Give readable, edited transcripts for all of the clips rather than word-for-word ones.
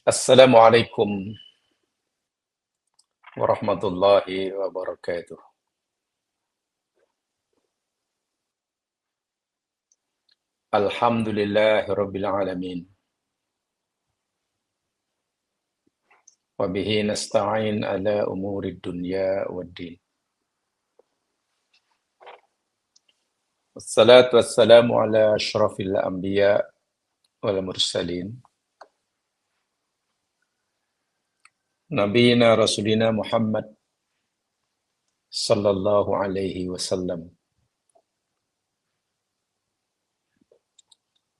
Assalamualaikum warahmatullahi wabarakatuh. Alhamdulillahi rabbil alamin. Wa bihi nasta'in ala umuri dunya waddin. Wassalatu wassalamu ala asyrafil anbiya wal mursalin. Nabiyina Rasulina Muhammad sallallahu alaihi wasallam.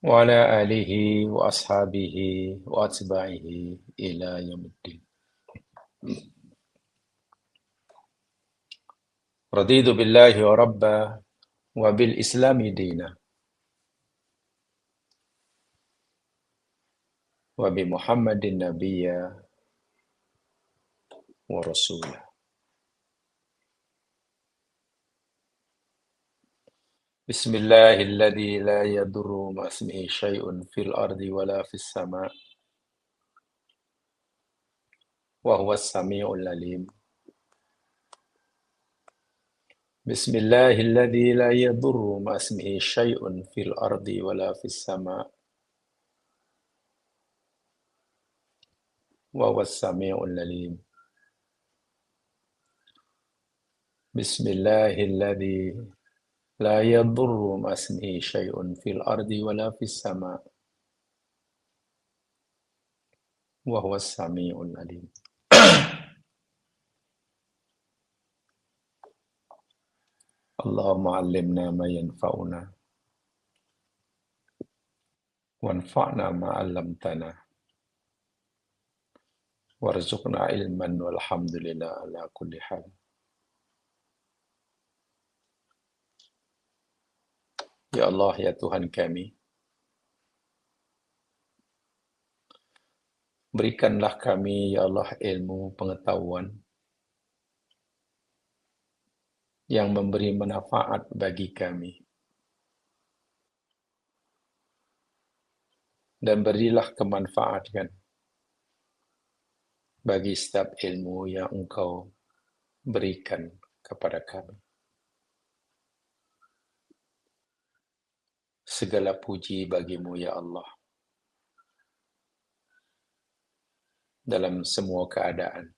Wa ala alihi wa ashabihi wa atba'ihi ila yaumiddin. Raditu billahi wa rabba wa bil islami dina. Wa bi Muhammadin nabiyya wa rasulah. Bismillahilladzi la yadurru ma ismihi syai'un fil ardi wala fis sama' wa huwas samiul alim. Bismillahilladzi la yadurru ma ismihi syai'un fil ardi wala fis sama' wa huwas samiul alim. Bismillahilladzi la yadurru ma ismihi syai'un fil ardi wala fis sama' wa huwas samiul alim. Allahumma 'allimna ma yanfa'una wanfa'na ma 'allamtana warzuqna ilman walhamdulillah ala kulli hal. Ya Allah, ya Tuhan kami, berikanlah kami, ya Allah, ilmu pengetahuan yang memberi manfaat bagi kami. Dan berilah kemanfaatan bagi setiap ilmu yang Engkau berikan kepada kami. Segala puji bagimu, ya Allah, dalam semua keadaan.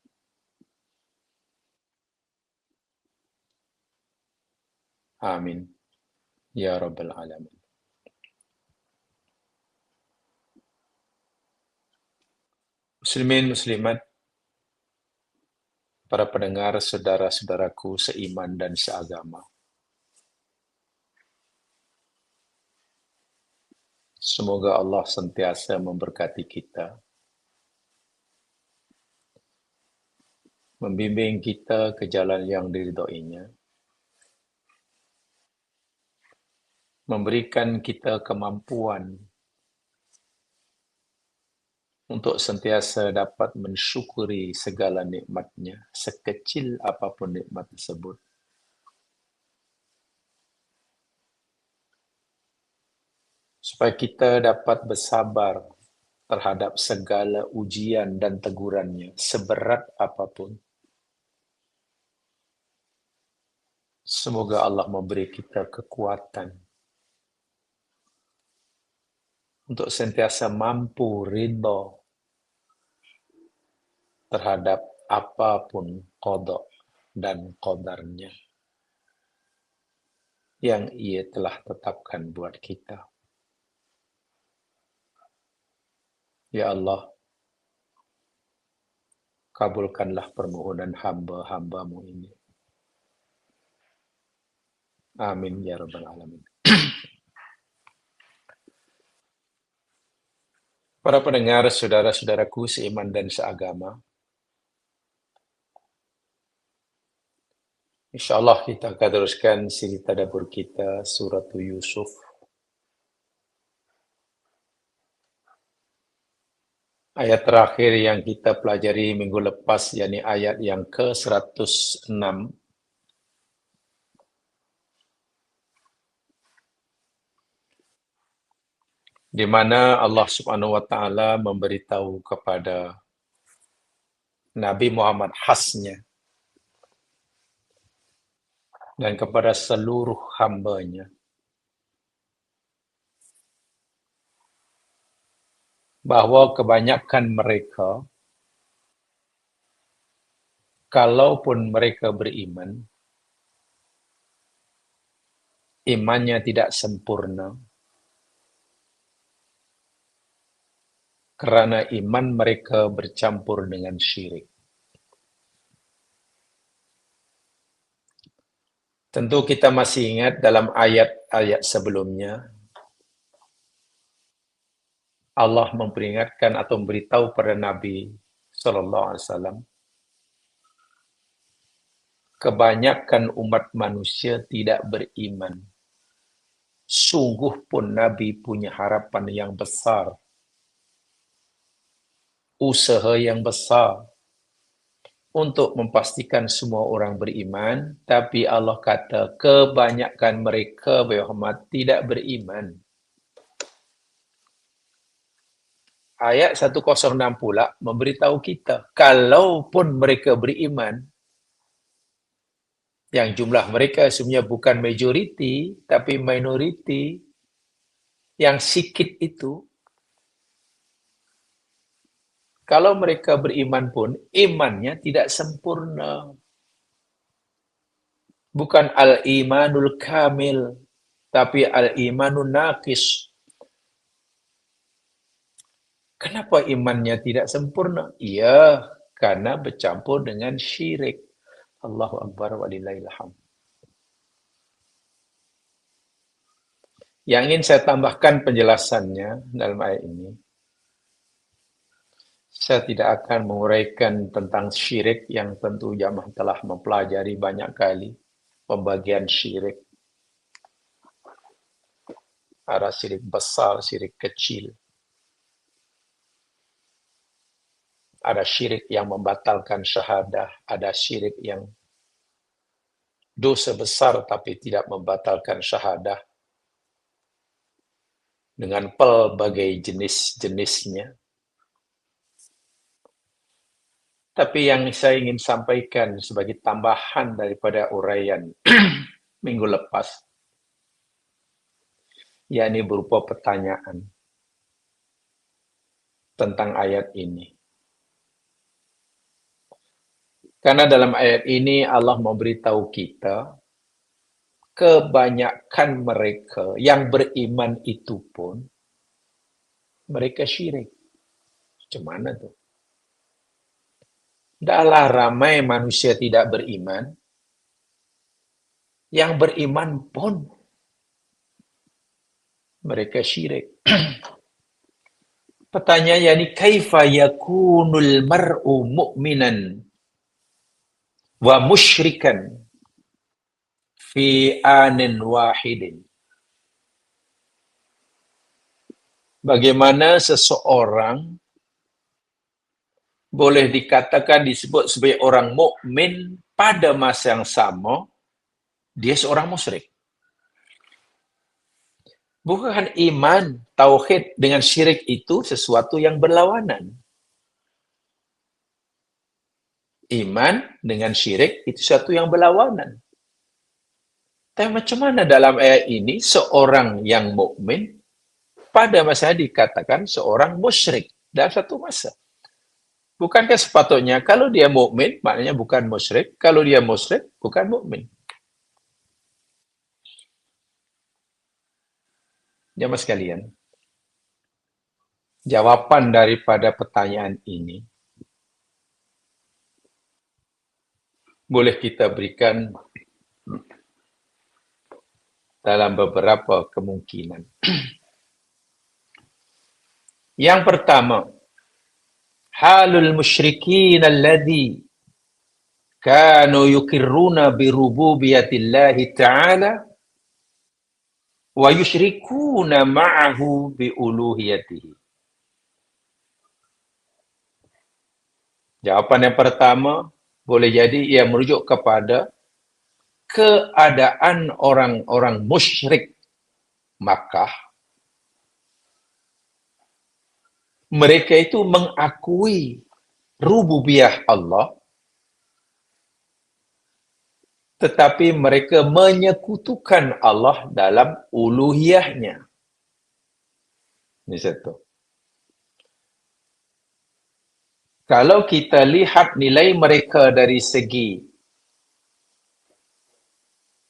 Amin. Ya Rabbal Alamin. Muslimin, muslimat, para pendengar, saudara-saudaraku seiman dan seagama. Semoga Allah sentiasa memberkati kita, membimbing kita ke jalan yang diridhoinya, memberikan kita kemampuan untuk sentiasa dapat mensyukuri segala nikmatnya, sekecil apapun nikmat tersebut. Supaya kita dapat bersabar terhadap segala ujian dan tegurannya, seberat apapun. Semoga Allah memberi kita kekuatan untuk sentiasa mampu ridho terhadap apapun qada dan qadarnya yang Ia telah tetapkan buat kita. Ya Allah, kabulkanlah permohonan hamba-hambamu ini. Amin ya Rabbal Alamin. Para pendengar, saudara-saudaraku seiman dan seagama, InsyaAllah kita akan teruskan siri tadabbur kita surat Yusuf. Ayat terakhir yang kita pelajari minggu lepas, yakni ayat yang ke-106. di mana Allah Subhanahu wa taala memberitahu kepada Nabi Muhammad khasnya dan kepada seluruh hambanya bahwa kebanyakan mereka, kalaupun mereka beriman, imannya tidak sempurna karena iman mereka bercampur dengan syirik. Tentu kita masih ingat dalam ayat-ayat sebelumnya, Allah memperingatkan atau memberitahu pada Nabi Sallallahu Alaihi Wasallam, kebanyakan umat manusia tidak beriman. Sungguh pun Nabi punya harapan yang besar, usaha yang besar untuk memastikan semua orang beriman, tapi Allah kata kebanyakan mereka Muhammad tidak beriman. Ayat 106 pula memberitahu kita, kalaupun mereka beriman, yang jumlah mereka sebenarnya bukan majoriti, tapi minoriti, yang sikit itu, kalau mereka beriman pun, imannya tidak sempurna. Bukan al-imanul kamil, tapi al-imanun naqis. Kenapa imannya tidak sempurna? Ya, karena bercampur dengan syirik. Allahu Akbar walillahil hamd. Yang ingin saya tambahkan penjelasannya dalam ayat ini, saya tidak akan menguraikan tentang syirik yang tentu jamaah telah mempelajari banyak kali. Pembagian syirik. Ada syirik besar, syirik kecil. Ada syirik yang membatalkan syahadah. Ada syirik yang dosa besar tapi tidak membatalkan syahadah. Dengan pelbagai jenis-jenisnya. Tapi yang saya ingin sampaikan sebagai tambahan daripada uraian minggu lepas, yakni berupa pertanyaan tentang ayat ini. Karena dalam ayat ini Allah memberitahu kita, kebanyakan mereka yang beriman itu pun, mereka syirik. Macam mana tuh? Dahlah ramai manusia tidak beriman, yang beriman pun mereka syirik. Pertanyaannya ini, kaifa yakunul mar'u mu'minan wa musyrikan fi anin wahidin? Bagaimana seseorang boleh dikatakan disebut sebagai orang mukmin pada masa yang sama dia seorang musyrik? Bukan iman, tauhid dengan syirik itu sesuatu yang berlawanan. Iman dengan syirik itu sesuatu yang berlawanan. Tapi macam mana dalam ayat ini seorang yang mukmin pada masa dikatakan seorang musyrik dalam satu masa? Bukankah sepatutnya kalau dia mukmin maknanya bukan musyrik, kalau dia musyrik bukan mukmin? Jamaah sekalian, jawapan daripada pertanyaan ini boleh kita berikan dalam beberapa kemungkinan. Yang pertama, halul musyrikin alladhi kanu yukirruna birububiyatillahi ta'ala wa yusyrikuna ma'ahu biuluhiyatihi. Jawapan yang pertama boleh jadi ia merujuk kepada keadaan orang-orang musyrik Makkah Mereka itu mengakui rububiyah Allah, tetapi mereka menyekutukan Allah dalam uluhiyahnya. Ini satu. Kalau kita lihat nilai mereka dari segi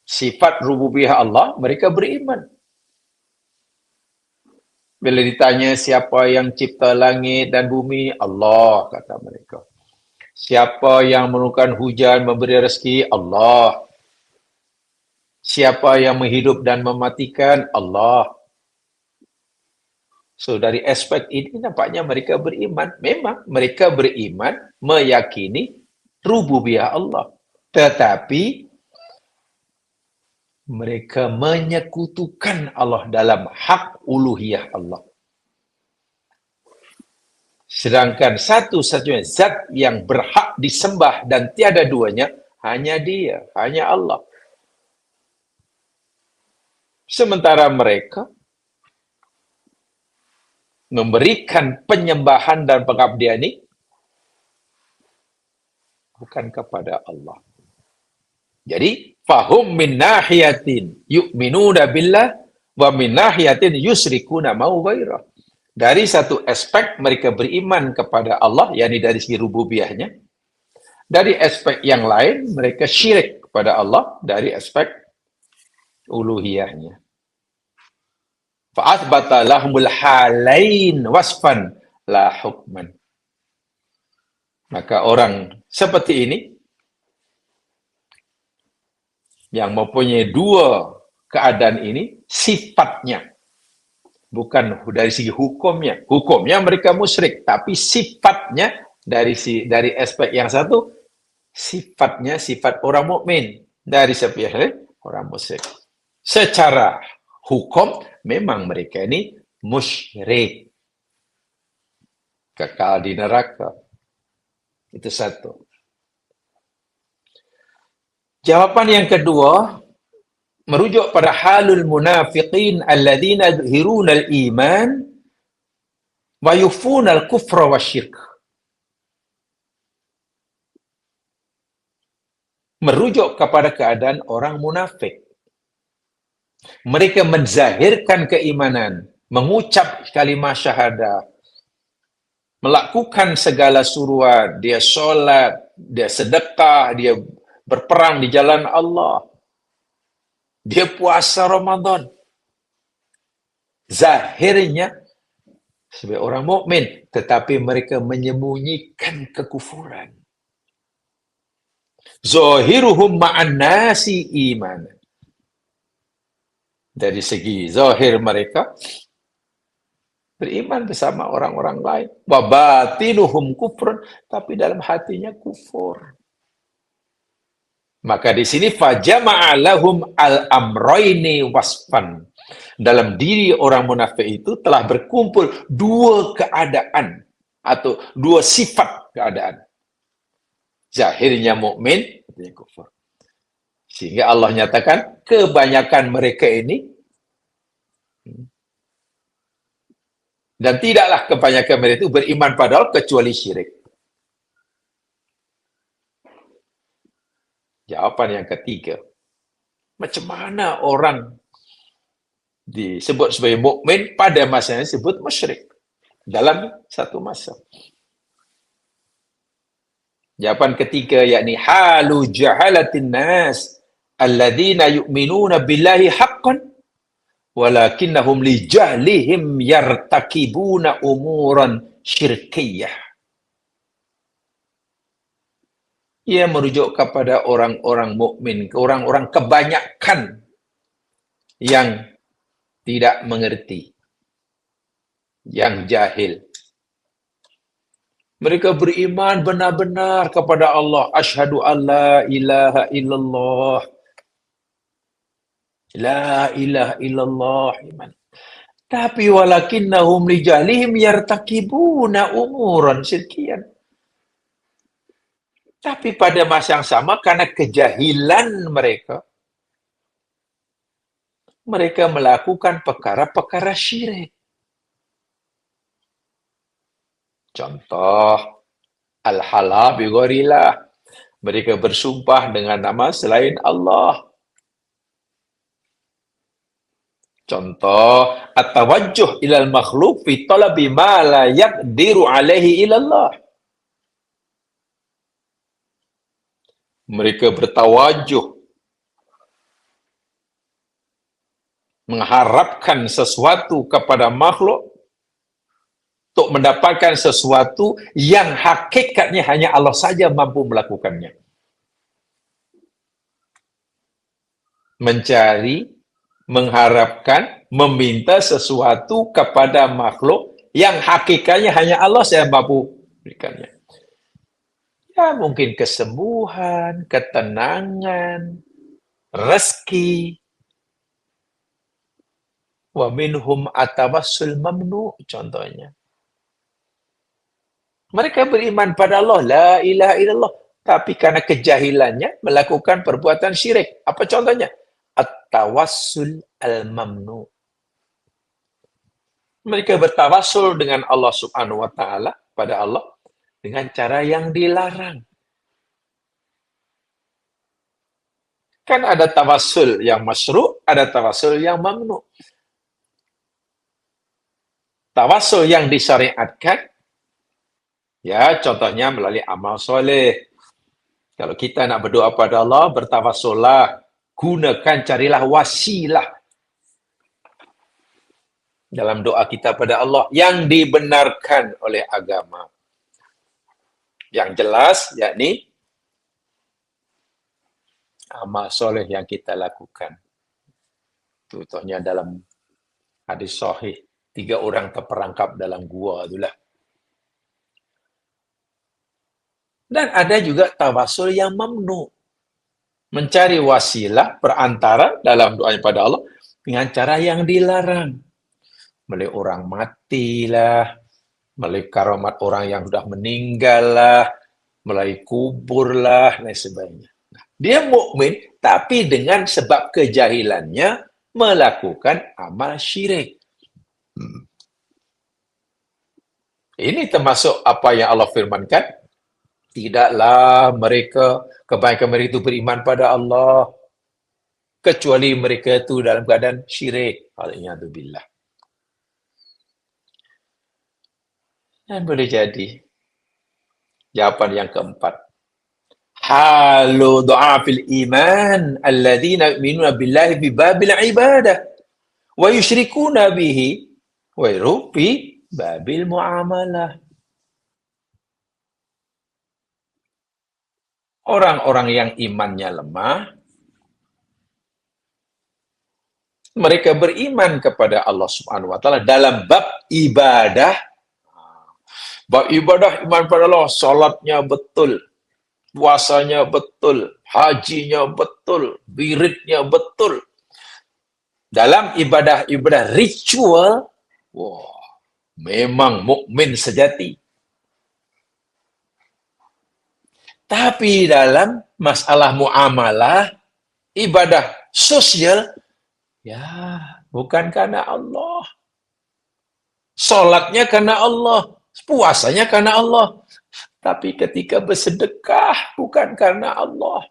sifat rububiyah Allah, mereka beriman. Bila ditanya siapa yang cipta langit dan bumi, Allah, kata mereka. Siapa yang menurunkan hujan, memberi rezeki, Allah. Siapa yang menghidup dan mematikan, Allah. So, dari aspek ini nampaknya mereka beriman. Memang mereka beriman, meyakini rububiyah Allah. Tetapi mereka menyekutukan Allah dalam hak uluhiyah Allah. Sedangkan satu-satunya zat yang berhak disembah dan tiada duanya, hanya Dia, hanya Allah. Sementara mereka memberikan penyembahan dan pengabdian ini bukan kepada Allah. Jadi, fahum min nahiyatin yu'minuna billah wa min nahiyatin yusrikuna mau ghairah. Dari satu aspek mereka beriman kepada Allah, yakni dari segi rububiyahnya. Dari aspek yang lain mereka syirik kepada Allah dari aspek uluhiyahnya. Fa'athbata lahumul halain wasfan la hukman. Maka orang seperti ini yang mempunyai dua keadaan ini, sifatnya, bukan dari segi hukumnya. Hukumnya mereka musyrik, tapi sifatnya dari aspek yang satu, sifatnya sifat orang mukmin, dari aspek orang musyrik. Secara hukum memang mereka ini musyrik, kekal di neraka. Itu satu. Jawaban yang kedua merujuk pada halul munafiqin alladzina yuzhiruna al-iman wa yufuna al-kufra wasyirk. Merujuk kepada keadaan orang munafik. Mereka menzahirkan keimanan, mengucap kalimah syahadah, melakukan segala suruhan, dia solat, dia sedekah, dia berperang di jalan Allah, dia puasa Ramadan. Zahirnya sebagai orang mukmin, tetapi mereka menyembunyikan kekufuran. Zahiruhum ma'an nasi iman. Dari segi zahir mereka beriman bersama orang-orang lain. Wa batinuhum kufrun, tapi dalam hatinya kufur. Maka di sini fajama'a lahum al-amrayni wasfan. Dalam diri orang munafik itu telah berkumpul dua keadaan atau dua sifat keadaan. Zahirnya mukmin, artinya kufur. Sehingga Allah nyatakan kebanyakan mereka ini, dan tidaklah kebanyakan mereka itu beriman padahal kecuali syirik. Jawaban yang ketiga, macam mana orang disebut sebagai mukmin pada masa yang disebut musyrik dalam satu masa? Jawaban ketiga yakni halu jahalatin nas alladzina yu'minuna billahi haqqan walakinnahum li jahlihim yartakibuna umuran syirkiyah. Ia merujuk kepada orang-orang mukmin, ke orang-orang kebanyakan yang tidak mengerti, yang jahil. Mereka beriman benar-benar kepada Allah. Asyhadu an la ilaha illallah. La ilaha illallah. Iman. Tapi walakinnahum li jahlihim yartakibuna umuran syirkiyan. Tapi pada masa yang sama, karena kejahilan mereka, mereka melakukan perkara-perkara syirik. Contoh, al-halal bi ghairillah. Mereka bersumpah dengan nama selain Allah. Contoh, at-tawajjuh ilal makhluk fi talabi ma la yaqdiru alaihi ilallah. Mereka bertawajuh mengharapkan sesuatu kepada makhluk untuk mendapatkan sesuatu yang hakikatnya hanya Allah saja mampu melakukannya. Mencari, mengharapkan, meminta sesuatu kepada makhluk yang hakikatnya hanya Allah yang mampu berikannya. Ya, mungkin kesembuhan, ketenangan, rezeki. Wa minhum atawassul mamnu, contohnya. Mereka beriman pada Allah, la ilaha illallah, tapi karena kejahilannya melakukan perbuatan syirik. Apa contohnya? At-tawassul al-mamnu. Mereka bertawassul dengan Allah Subhanahu wa taala, pada Allah dengan cara yang dilarang. Kan ada tawassul yang masyru', ada tawassul yang mamnu. Tawassul yang disyariatkan, ya contohnya melalui amal soleh. Kalau kita nak berdoa pada Allah, bertawassullah, gunakan, carilah wasilah dalam doa kita pada Allah yang dibenarkan oleh agama. Yang jelas, yakni amal soleh yang kita lakukan. Contohnya dalam hadis sahih, 3 orang terperangkap dalam gua itulah. Dan ada juga tawassul yang mamnu. Mencari wasilah perantara dalam doanya pada Allah dengan cara yang dilarang. Melalui orang matilah, melalui karamat orang yang sudah meninggal lah, melalui kubur lah, dan sebagainya. Dia mukmin, tapi dengan sebab kejahilannya melakukan amal syirik. Ini termasuk apa yang Allah firmankan. Tidaklah mereka, kebaikan mereka itu beriman pada Allah, kecuali mereka itu dalam keadaan syirik. Alhamdulillah. Dan boleh jadi. Jawapan yang keempat. Halu du'afil iman alladhina yu'minuna billahi bi babil ibadah wa yushrikuna bihi wa yurufi babil muamalah. Orang-orang yang imannya lemah, mereka beriman kepada Allah Subhanahu wa taala dalam bab ibadah. Bab ibadah iman pada Allah, salatnya betul, puasanya betul, hajinya betul, wiridnya betul. Dalam ibadah-ibadah ritual, wah, memang mukmin sejati. Tapi dalam masalah muamalah, ibadah sosial, ya, bukan karena Allah. Salatnya karena Allah, puasanya karena Allah. Tapi ketika bersedekah, bukan karena Allah.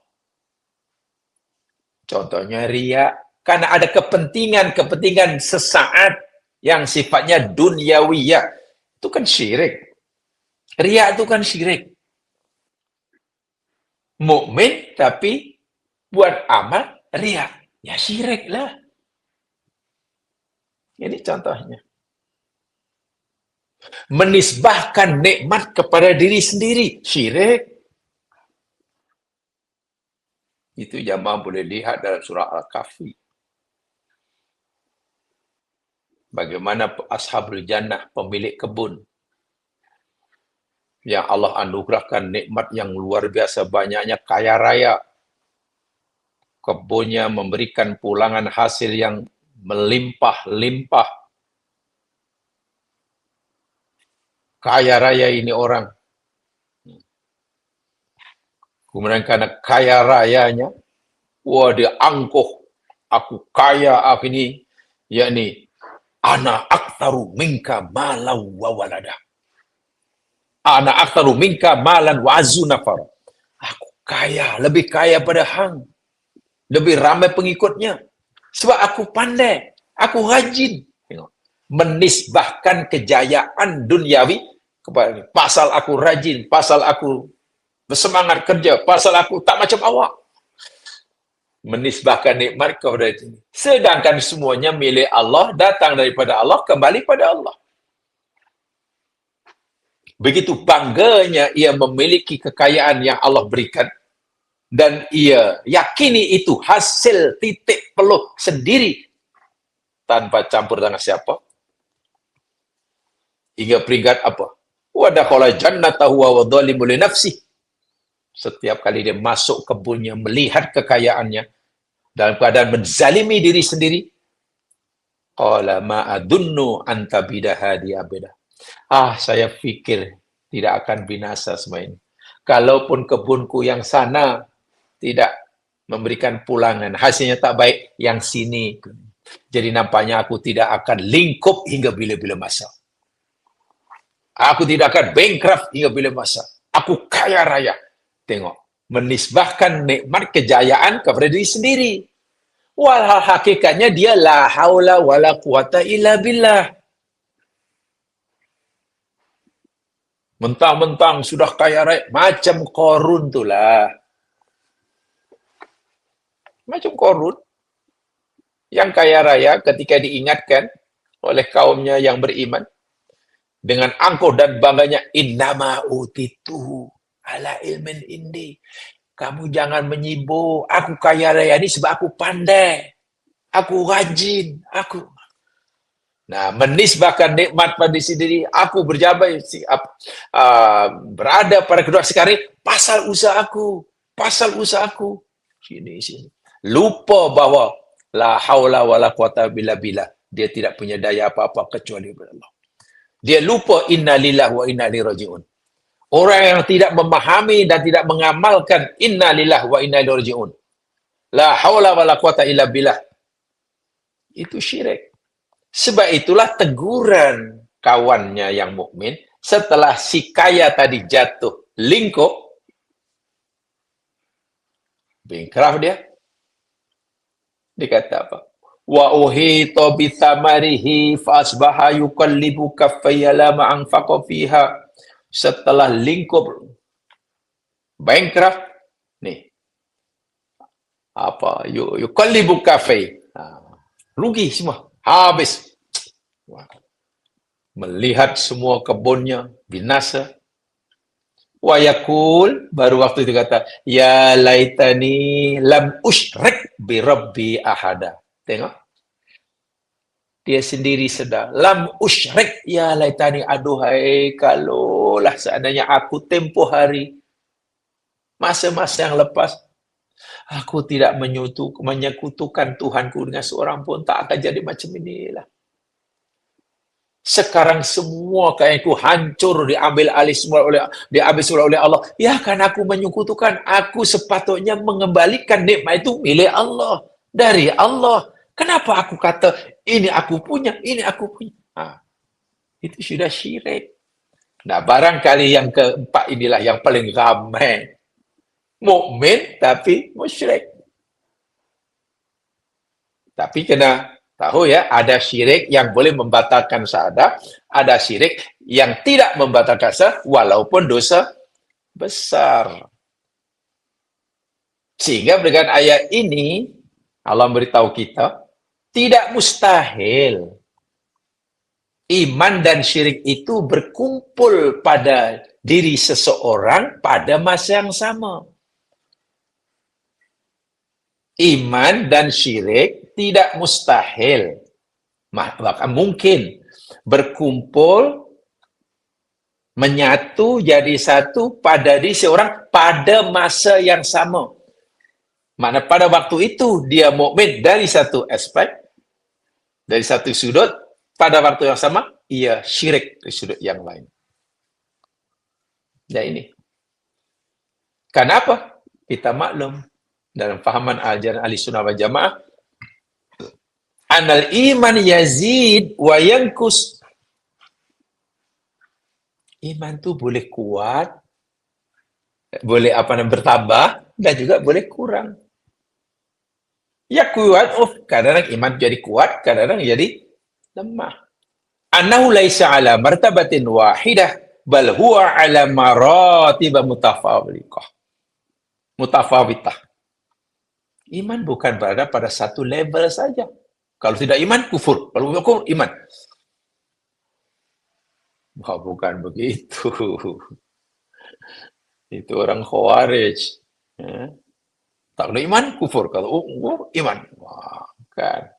Contohnya riya, karena ada kepentingan sesaat yang sifatnya dunyawiyah. Itu kan syirik. Riya itu kan syirik. Mukmin tapi buat amal riya, ya syirik lah. Ini contohnya. Menisbahkan nikmat kepada diri sendiri, syirik. Itu jamaah boleh lihat dalam surah Al-Kahfi. Bagaimana ashabul jannah, pemilik kebun, yang Allah anugerahkan nikmat yang luar biasa banyaknya, kaya raya. Kebunnya memberikan pulangan hasil yang melimpah-limpah. Kaya raya ini orang. Kemudian karena kaya rayanya, wah dia angkuh, aku kaya, aku ini, yakni, ana aktaru minka malau wa walada. Ana aktsaru minka malan wa azzu nafar. Aku kaya, lebih kaya pada hang. Lebih ramai pengikutnya. Sebab aku pandai, aku rajin. Tengok. Menisbahkan kejayaan duniawi kepada ini. Pasal aku rajin, pasal aku bersemangat kerja, pasal aku tak macam awak. Menisbahkan nikmat kepada ini. Sedangkan semuanya milik Allah, datang daripada Allah, kembali pada Allah. Begitu bangganya ia memiliki kekayaan yang Allah berikan, dan ia yakini itu hasil titik peluh sendiri tanpa campur tangan siapa. Hingga peringkat apa? Wa dakhala jannatahu wa dhalimu li nafsihi. Setiap kali dia masuk kebunnya, melihat kekayaannya, dalam keadaan menzalimi diri sendiri, qala ma adunnu an tabida hadi abada. Saya fikir tidak akan binasa semua ini. Kalaupun kebunku yang sana tidak memberikan pulangan, hasilnya tak baik, yang sini. Jadi nampaknya aku tidak akan lingkup hingga bila-bila masa. Aku tidak akan bankrupt hingga bila masa. Aku kaya raya. Tengok, menisbahkan nikmat kejayaan kepada diri sendiri. Walhal hakikatnya dia la haula wala quwata illa billah. Mentang-mentang sudah kaya raya, macam Qarun itulah. Macam Qarun. Yang kaya raya ketika diingatkan oleh kaumnya yang beriman, dengan angkuh dan bangganya, innama utitu ala ilmin indi. Kamu jangan menyibuk. Aku kaya raya ini sebab aku pandai. Aku rajin. Nah, menisbahkan nikmat pada diri sendiri. Aku berjabat, berada pada kedua sekali, pasal usahaku. Sini. Lupa bahawa la haula wala quwata illa billah. Dia tidak punya daya apa-apa kecuali kepada Allah. Dia lupa inna lillahi wa inna ilaihi raji'un. Orang yang tidak memahami dan tidak mengamalkan inna lillahi wa inna ilaihi raji'un, la haula wala quwata illa billah, itu syirik. Sebab itulah teguran kawannya yang mukmin setelah si kaya tadi jatuh lingkup, bankrupt dia kata apa? Wa uhita bi thamarihi fa asbaha yuqallibu kaffayya la ma'anfaqa fiha. Setelah lingkup bankrupt, nih apa? Yuqallibu kaffay. Rugi semua, habis. Melihat semua kebunnya binasa. Wa yaqul, baru waktu itu kata, ya laitani lam usyrik bi rabbi ahada. Tengok. Dia sendiri sedar. Lam usyrik, ya laitani, aduhai kalaulah seandainya aku tempoh hari, masa-masa yang lepas, aku tidak menyekutukan Tuhanku dengan seorang pun, tak akan jadi macam inilah. Sekarang semua kekayaanku hancur, diambil alih semua oleh Allah. Ya kan aku menyekutukan, aku sepatutnya mengembalikan nikmat itu milik Allah, dari Allah. Kenapa aku kata ini aku punya? Itu sudah syirik. Nah, barangkali yang keempat inilah yang paling ramai. Mukmin tapi musyrik. Tapi kena tahu ya, ada syirik yang boleh membatalkan syahadat, ada syirik yang tidak membatalkan syahadat walaupun dosa besar. Sehingga dengan ayat ini Allah beritahu kita, tidak mustahil iman dan syirik itu berkumpul pada diri seseorang pada masa yang sama. Iman dan syirik tidak mustahil, bahkan mungkin berkumpul, menyatu jadi satu pada diri seorang pada masa yang sama. Makna pada waktu itu dia mukmin dari satu aspek, dari satu sudut, pada waktu yang sama ia syirik dari sudut yang lain. Dan ini kenapa? Kita maklum dalam fahaman ajaran Ahli Sunnah wal Jamaah, anal iman yazid wa yankus. Iman tuh boleh kuat, boleh bertambah, dan juga boleh kurang. Ya kuat, kadang-kadang iman jadi kuat, kadang-kadang jadi lemah. Annahu laisa ala martabatin wahidah, bal huwa ala maratib mutafawitah. Iman bukan berada pada satu level saja. Kalau tidak iman, kufur. Kalau kufur, iman. Wah, bukan begitu. Itu orang khawarij. Ya. Tak ada iman, kufur. Kalau iman. Wah, kan.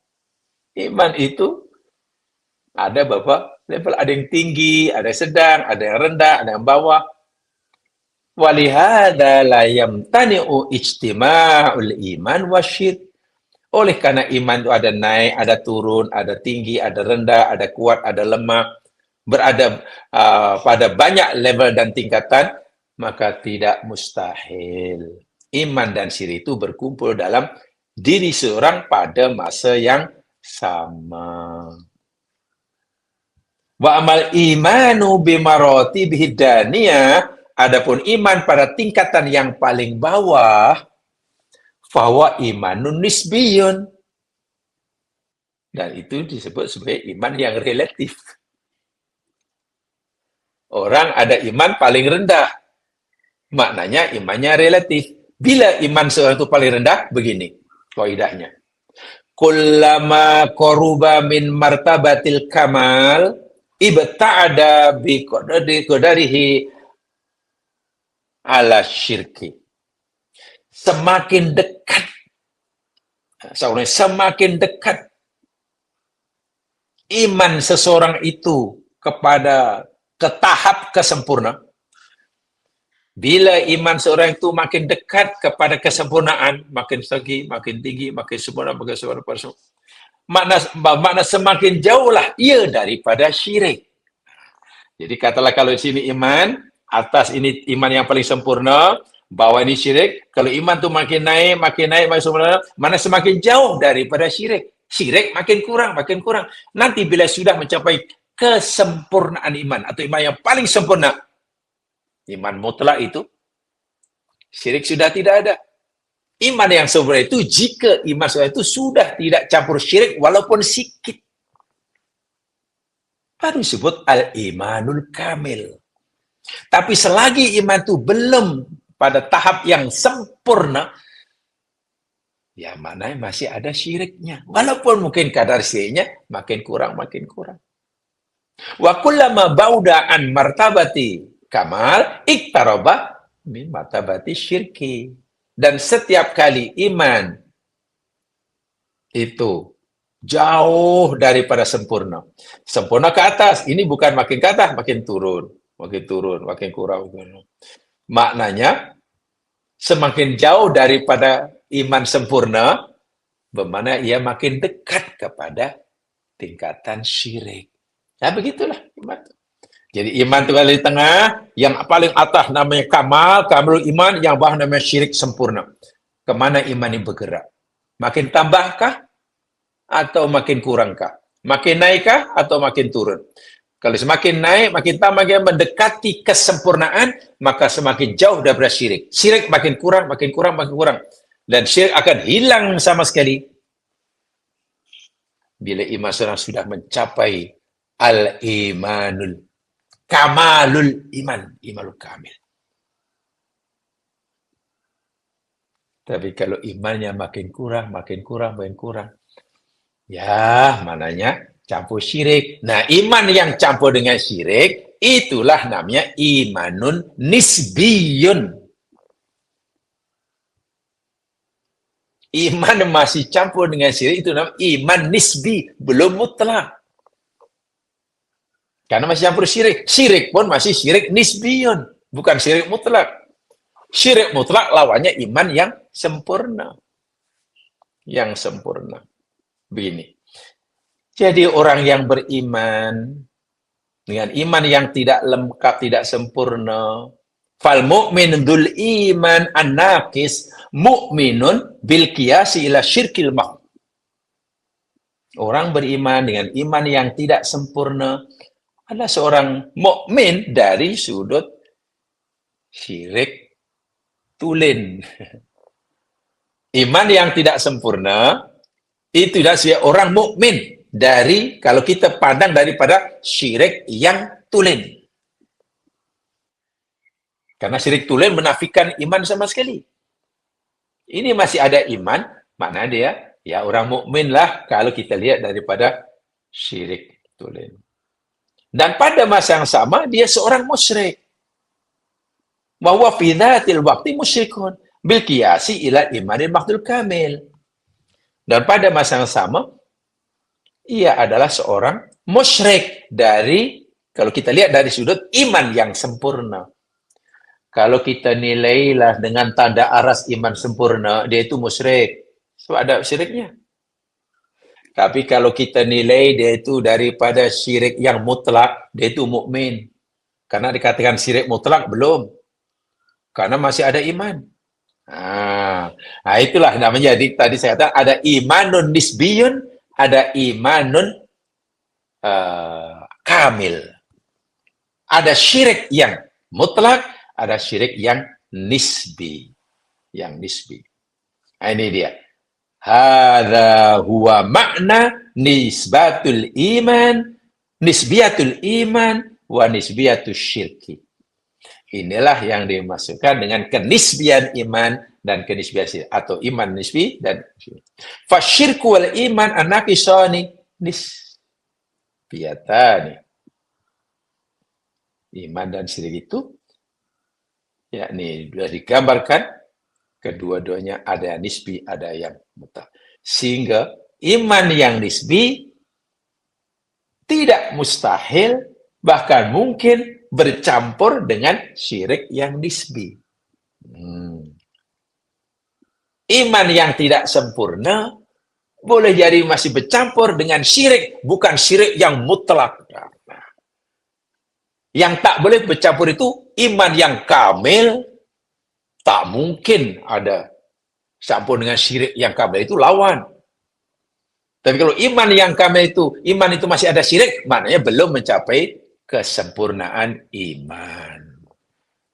Iman itu ada beberapa level. Ada yang tinggi, ada yang sedang, ada yang rendah, ada yang bawah. Walihada la yamtani'u ijtima'ul iman wasyirk. Oleh karena iman itu ada naik, ada turun, ada tinggi, ada rendah, ada kuat, ada lemah, berada pada banyak level dan tingkatan, maka tidak mustahil iman dan syirik itu berkumpul dalam diri seorang pada masa yang sama. Wa amal imanu bimaroti bihidaniyah, adapun iman pada tingkatan yang paling bawah, fawa imanun nisbiyun. Dan itu disebut sebagai iman yang relatif. Orang ada iman paling rendah. Maknanya imannya relatif. Bila iman seorang itu paling rendah, begini kaidahnya. Kullama qaruba min martabatil kamal ibta'ada bi qadarihi ala syirki. Semakin dekat iman seseorang itu ke tahap kesempurnaan. Bila iman seorang itu makin dekat kepada kesempurnaan, makin tinggi, makin sempurna. Makna semakin jauhlah ia daripada syirik. Jadi katalah kalau di sini iman, atas ini iman yang paling sempurna, bawah ini syirik. Kalau iman tu makin naik, makin sempurna, mana semakin jauh daripada syirik. Syirik makin kurang. Nanti bila sudah mencapai kesempurnaan iman atau iman yang paling sempurna, iman mutlak itu, syirik sudah tidak ada. Iman yang sempurna itu, jika iman sempurna itu sudah tidak campur syirik walaupun sikit, baru disebut al-imanul kamil. Tapi selagi iman itu belum pada tahap yang sempurna, ya mana masih ada syiriknya. Walaupun mungkin kadar syiriknya makin kurang. Wa kullama bauda an martabati kamal iktaraba min martabati syirki. Dan setiap kali iman itu jauh daripada sempurna. Sempurna ke atas, ini bukan makin ke atas, makin turun, makin kurang. Maknanya semakin jauh daripada iman sempurna, bermakna ia makin dekat kepada tingkatan syirik. Ya begitulah iman. Jadi iman itu di tengah, yang paling atas namanya kamalul iman, yang bawah namanya syirik sempurna. Kemana iman ini bergerak? Makin tambahkah atau makin kurangkah? Makin naikkah atau makin turun? Kalau semakin naik, makin tambah, makin mendekati kesempurnaan, maka semakin jauh daripada syirik. Syirik makin kurang. Dan syirik akan hilang sama sekali bila iman seorang sudah mencapai al-imanul kamalul imanul kamil. Tapi kalau imannya makin kurang, ya mananya campur syirik. Nah, iman yang campur dengan syirik, itulah namanya imanun nisbiyun. Iman masih campur dengan syirik, itu namanya iman nisbi, belum mutlak. Karena masih campur syirik. Syirik pun masih syirik nisbiyun, bukan syirik mutlak. Syirik mutlak lawannya iman yang sempurna. Begini. Jadi orang yang beriman dengan iman yang tidak lengkap, tidak sempurna, fal mu'min dzul iman an-naqis mu'minun bil qiyasi ila syirkil Orang beriman dengan iman yang tidak sempurna, adalah seorang mukmin dari sudut syirik tulen. Iman yang tidak sempurna itu tidak sebagai orang mukmin dari kalau kita pandang daripada syirik yang tulen. Karena syirik tulen menafikan iman sama sekali. Ini masih ada iman, mana dia ya orang mukmin lah kalau kita lihat daripada syirik tulen. Dan pada masa yang sama dia seorang musyrik. Bahwa fi dzatil waqti musyrikun bil qiyasi ila imanil mahdul kamil. Dan pada masa yang sama ia adalah seorang musyrik dari kalau kita lihat dari sudut iman yang sempurna. Kalau kita nilailah dengan tanda aras iman sempurna, dia itu musyrik. Sebab ada syiriknya. Tapi kalau kita nilai dia itu daripada syirik yang mutlak, dia itu mukmin. Karena dikatakan syirik mutlak belum. Karena masih ada iman. Nah, itulah namanya. Jadi tadi saya katakan ada imanun nisbiyun, ada imanun kamil. Ada syirik yang mutlak, ada syirik yang nisbi. Yang nisbi. Nah, ini dia. Hadza huwa makna nisbatul iman, nisbiyatul iman, wa nisbiyatul syirki. Inilah yang dimasukkan dengan kenisbian iman dan kenisbian syirki. Atau iman nisbi dan syirki. Fasyirku wal iman anakisani nisbiyatani. Iman dan syirik itu yakni sudah digambarkan kedua-duanya ada nisbi, ada yang mutlak. Sehingga iman yang nisbi tidak mustahil, bahkan mungkin bercampur dengan syirik yang nisbi. Iman yang tidak sempurna boleh jadi masih bercampur dengan syirik, bukan syirik yang mutlak. Yang tak boleh bercampur itu iman yang kamil, tak mungkin ada campur dengan syirik yang kamil, itu lawan. Tapi kalau iman yang kamil itu, iman itu masih ada syirik, maknanya belum mencapai kesempurnaan iman.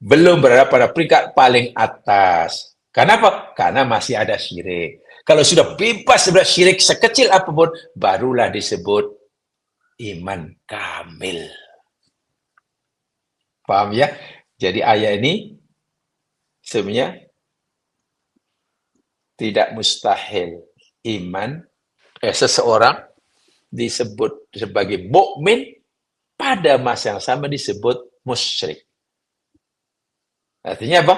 Belum berada pada peringkat paling atas. Kenapa? Karena masih ada syirik. Kalau sudah bebas dari syirik sekecil apapun, barulah disebut iman kamil. Paham ya? Jadi ayat ini sebenarnya tidak mustahil iman seseorang disebut sebagai mukmin pada masa yang sama disebut musyrik. Artinya apa?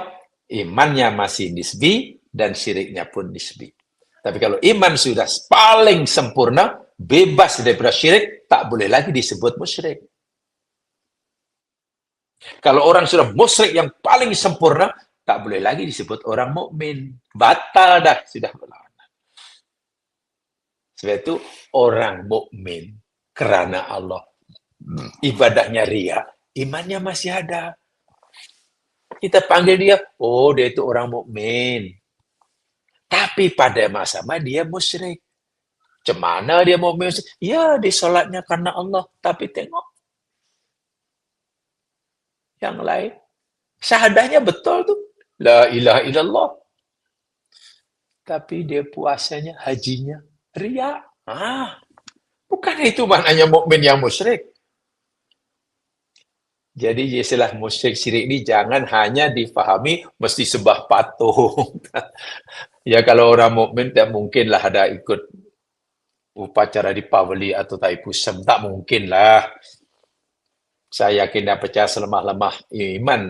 Imannya masih nisbi dan syiriknya pun nisbi. Tapi kalau iman sudah paling sempurna, bebas daripada syirik, tak boleh lagi disebut musyrik. Kalau orang sudah musyrik yang paling sempurna, tak boleh lagi disebut orang mukmin. Batal dah, sudah berlawanan. Sebab itu orang mukmin karena Allah ibadahnya ria, imannya masih ada. Kita panggil dia, oh dia itu orang mukmin. Tapi pada masa dia musyrik. Cemana dia mukmin? Ya, di salatnya karena Allah, tapi tengok yang lain. Syahadahnya betul tuh. La ilaha illallah. Tapi dia puasanya, hajinya, ria. Bukan itu maknanya mukmin yang musyrik. Jadi istilah musyrik syirik ini jangan hanya difahami mesti sembah patung. Ya kalau orang mukmin tak mungkinlah ada ikut upacara di Pavali atau Taipusam. Tak mungkinlah. Saya yakin dan percaya selemah-lemah iman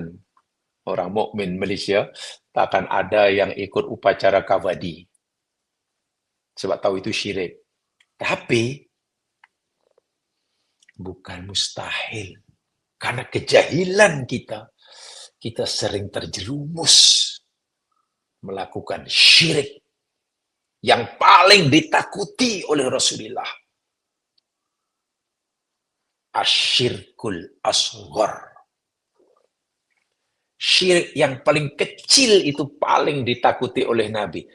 orang mukmin Malaysia takkan ada yang ikut upacara kavadi. Sebab tahu itu syirik. Tapi bukan mustahil. Karena kejahilan kita sering terjerumus melakukan syirik yang paling ditakuti oleh Rasulullah. Asyirkul asghar. Syirik yang paling kecil itu paling ditakuti oleh Nabi.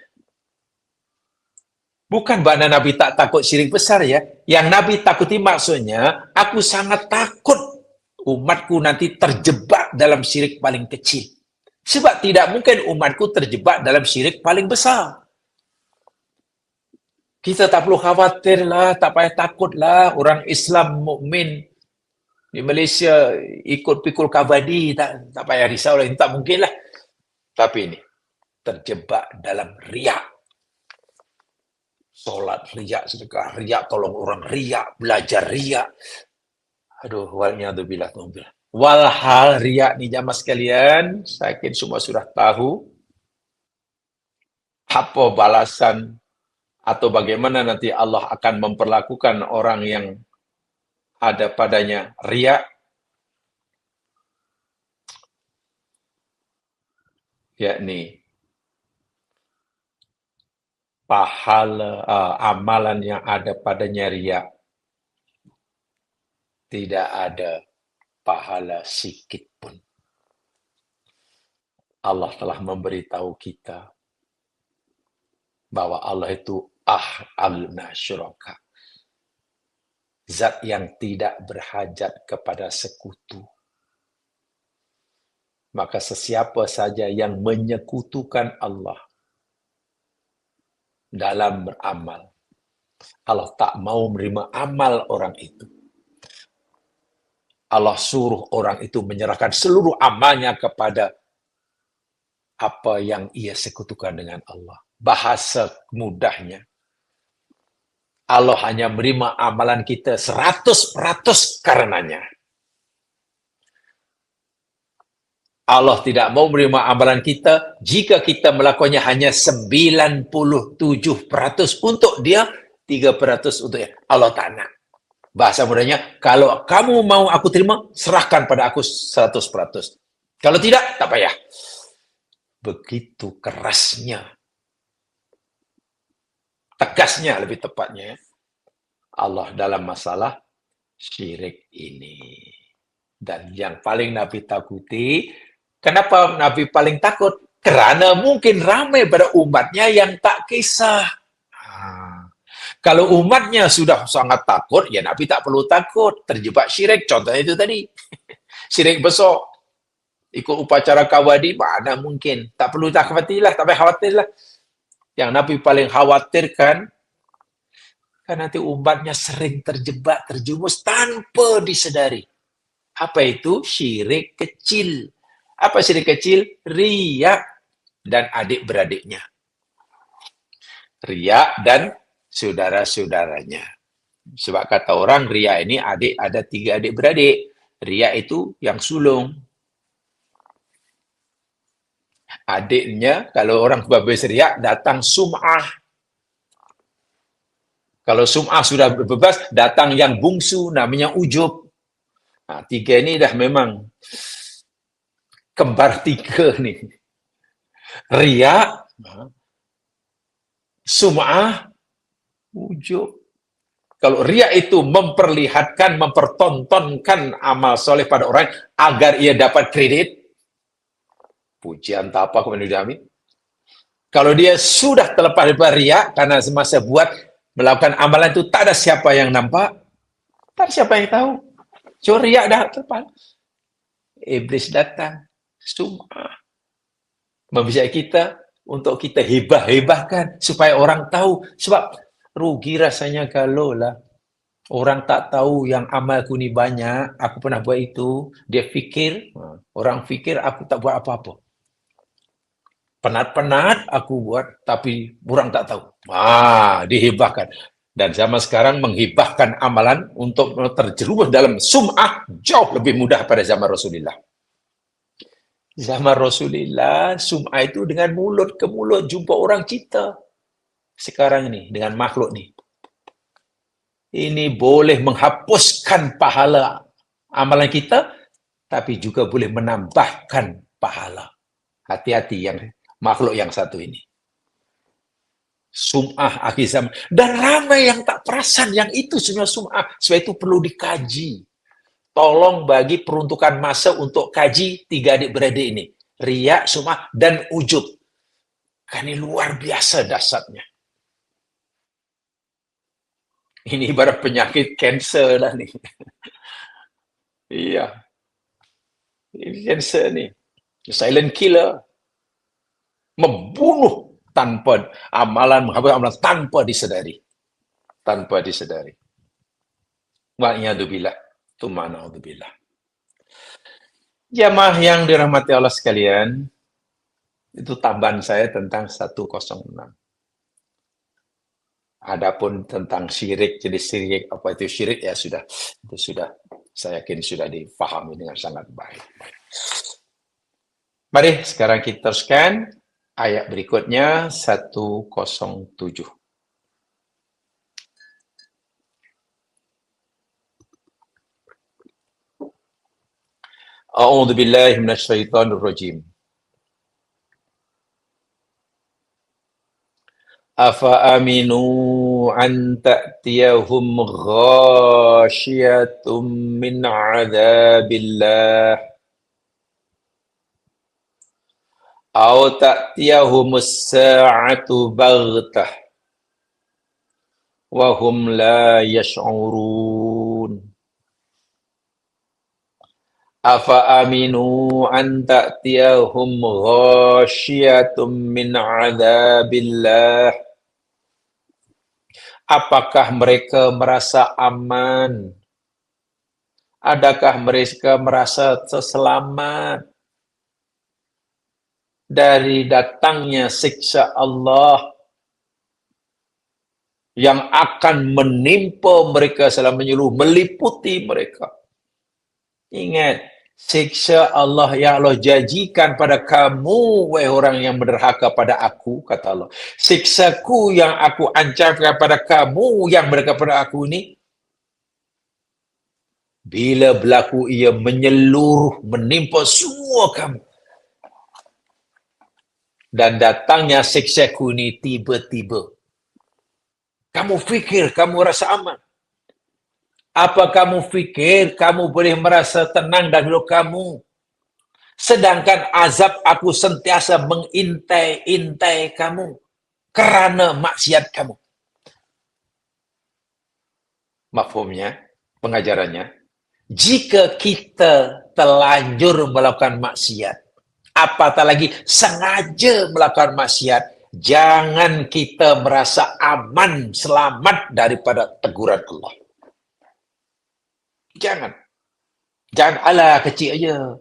Bukan makna Nabi tak takut syirik besar ya. Yang Nabi takuti maksudnya, aku sangat takut umatku nanti terjebak dalam syirik paling kecil. Sebab tidak mungkin umatku terjebak dalam syirik paling besar. Kita tak perlu khawatir lah, tak payah takut lah. Orang Islam mukmin di Malaysia ikut pikul kabadi, tak payah risau lah. Tak mungkin lah. Tapi ini, terjebak dalam riak. Solat riak, sedekah riak, tolong orang riak, belajar riak. Aduh, waliyadzubillah. Walhal riak ni jamaah sekalian, saya yakin semua sudah tahu apa balasan atau bagaimana nanti Allah akan memperlakukan orang yang ada padanya riak, yakni pahala amalan yang ada padanya riak tidak ada pahala sikit pun. Allah telah memberitahu kita bahwa Allah itu al-na syuraka. Zat yang tidak berhajat kepada sekutu. Maka sesiapa saja yang menyekutukan Allah dalam beramal, Allah tak mau menerima amal orang itu. Allah suruh orang itu menyerahkan seluruh amalnya kepada apa yang ia sekutukan dengan Allah. Bahasa mudahnya, Allah hanya menerima amalan kita 100% karenanya. Allah tidak mau menerima amalan kita jika kita melakukannya hanya 97% untuk dia, 3% untuk dia. Allah tak nak. Bahasa mudahnya, kalau kamu mau aku terima, serahkan pada aku 100%. Kalau tidak, tak payah. Begitu kerasnya, tegasnya lebih tepatnya, Allah dalam masalah syirik ini. Dan yang paling Nabi takuti, kenapa Nabi paling takut? Kerana mungkin ramai pada umatnya yang tak kisah. Kalau umatnya sudah sangat takut, ya Nabi tak perlu takut. Terjebak syirik, contohnya itu tadi. Syirik besar. Ikut upacara kawadi, mana mungkin. Tak perlu tak khawatirlah, tak payah khawatirlah. Yang Nabi paling khawatirkan, kan nanti umatnya sering terjebak, terjumus tanpa disedari. Apa itu? Syirik kecil. Apa syirik kecil? Riya dan adik-beradiknya. Riya dan saudara-saudaranya. Sebab kata orang, riya ini ada 3 adik-beradik. Riya itu yang sulung. Adiknya, kalau orang habis riya, datang sum'ah. Kalau sum'ah sudah bebas, datang yang bungsu, namanya ujub. Nah, 3 ini dah memang kembar 3 nih. Riya, sum'ah, ujub. Kalau riya itu memperlihatkan, mempertontonkan amal soleh pada orang agar ia dapat kredit, pujian tak apa kepada Nabi. Kalau dia sudah terlepas daripada riya karena semasa buat melakukan amalan itu tak ada siapa yang nampak, tak ada siapa yang tahu. So riya dah terlepas. Iblis datang, sum'ah, membisik kita untuk kita hebah-hebahkan supaya orang tahu. Sebab rugi rasanya kalau lah orang tak tahu yang amalku ni banyak, aku pernah buat itu, dia fikir, orang fikir aku tak buat apa-apa. Penat-penat aku buat, tapi orang tak tahu. Dihibahkan. Dan zaman sekarang menghibahkan amalan untuk terjerumus dalam sum'ah jauh lebih mudah pada zaman Rasulullah. Zaman Rasulullah, sum'ah itu dengan mulut ke mulut jumpa orang kita. Sekarang ini, dengan makhluk ni. Ini boleh menghapuskan pahala amalan kita, tapi juga boleh menambahkan pahala. Hati-hati yang makhluk yang satu ini. Sum'ah akhir zaman. Dan ramai yang tak perasan yang itu sebenarnya sum'ah. Sebab itu perlu dikaji. Tolong bagi peruntukan masa untuk kaji 3 adik-beradik ini. Riya, sum'ah, dan ujub. Kan ini luar biasa dasarnya. Ini ibarat penyakit kanser dah ni. Iya, ini kanser ni. Silent killer. Membunuh tanpa menghapus amalan tanpa disedari. Tanpa disedari. Wa'iyadzubillah. Tumana'udzubillah. Jamaah yang dirahmati Allah sekalian, itu tambahan saya tentang 106. Adapun tentang syirik, jenis syirik, apa itu syirik, ya sudah. Itu sudah, saya yakin sudah difahami dengan sangat baik. Mari sekarang kita teruskan ayat berikutnya 107. A'udzu billahi minasyaitonir rajim. Afa aminu an ta'tiyahum ghasyiatum min 'adzabillah aw ta'tiyahumus sa'atu baghtah wa hum la yash'urun. Afa aminu an ta'tiyahum ghasyiatum min 'adzabillah. Apakah mereka merasa aman? Adakah mereka merasa selamat dari datangnya siksa Allah yang akan menimpa mereka selama menyeluruh, meliputi mereka? Ingat, siksa Allah yang Allah janjikan pada kamu, wahai orang yang berderhaka pada aku, kata Allah. Siksaku yang aku ancamkan pada kamu yang berderhaka pada aku ini, bila berlaku ia menyeluruh, menimpa semua kamu. Dan datangnya siksaku ini tiba-tiba. Kamu fikir kamu rasa aman? Apa kamu fikir kamu boleh merasa tenang dan hidup kamu? Sedangkan azab aku sentiasa mengintai-intai kamu kerana maksiat kamu. Mafhumnya, pengajarannya, jika kita telanjur melakukan maksiat, apatah lagi sengaja melakukan maksiat, jangan kita merasa aman, selamat daripada teguran Allah. Jangan. Jangan, alah kecil aja.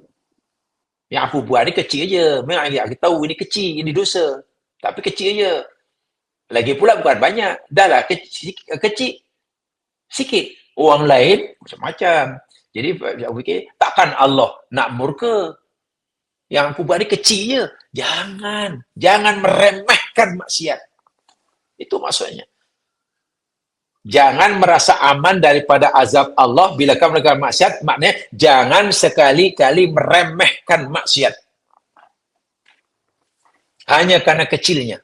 Yang aku buat ni kecil aja. Memang aku tahu ini kecil, ini dosa. Tapi kecil aja. Lagi pula bukan banyak. Dah lah kecil. Sikit. Orang lain macam-macam. Jadi aku fikir, takkan Allah nak murka? Yang aku buat ni kecil je. Jangan. Jangan meremehkan maksiat. Itu maksudnya. Jangan merasa aman daripada azab Allah bila kamu melakukan maksiat. Maknanya, jangan sekali-kali meremehkan maksiat. Hanya karena kecilnya.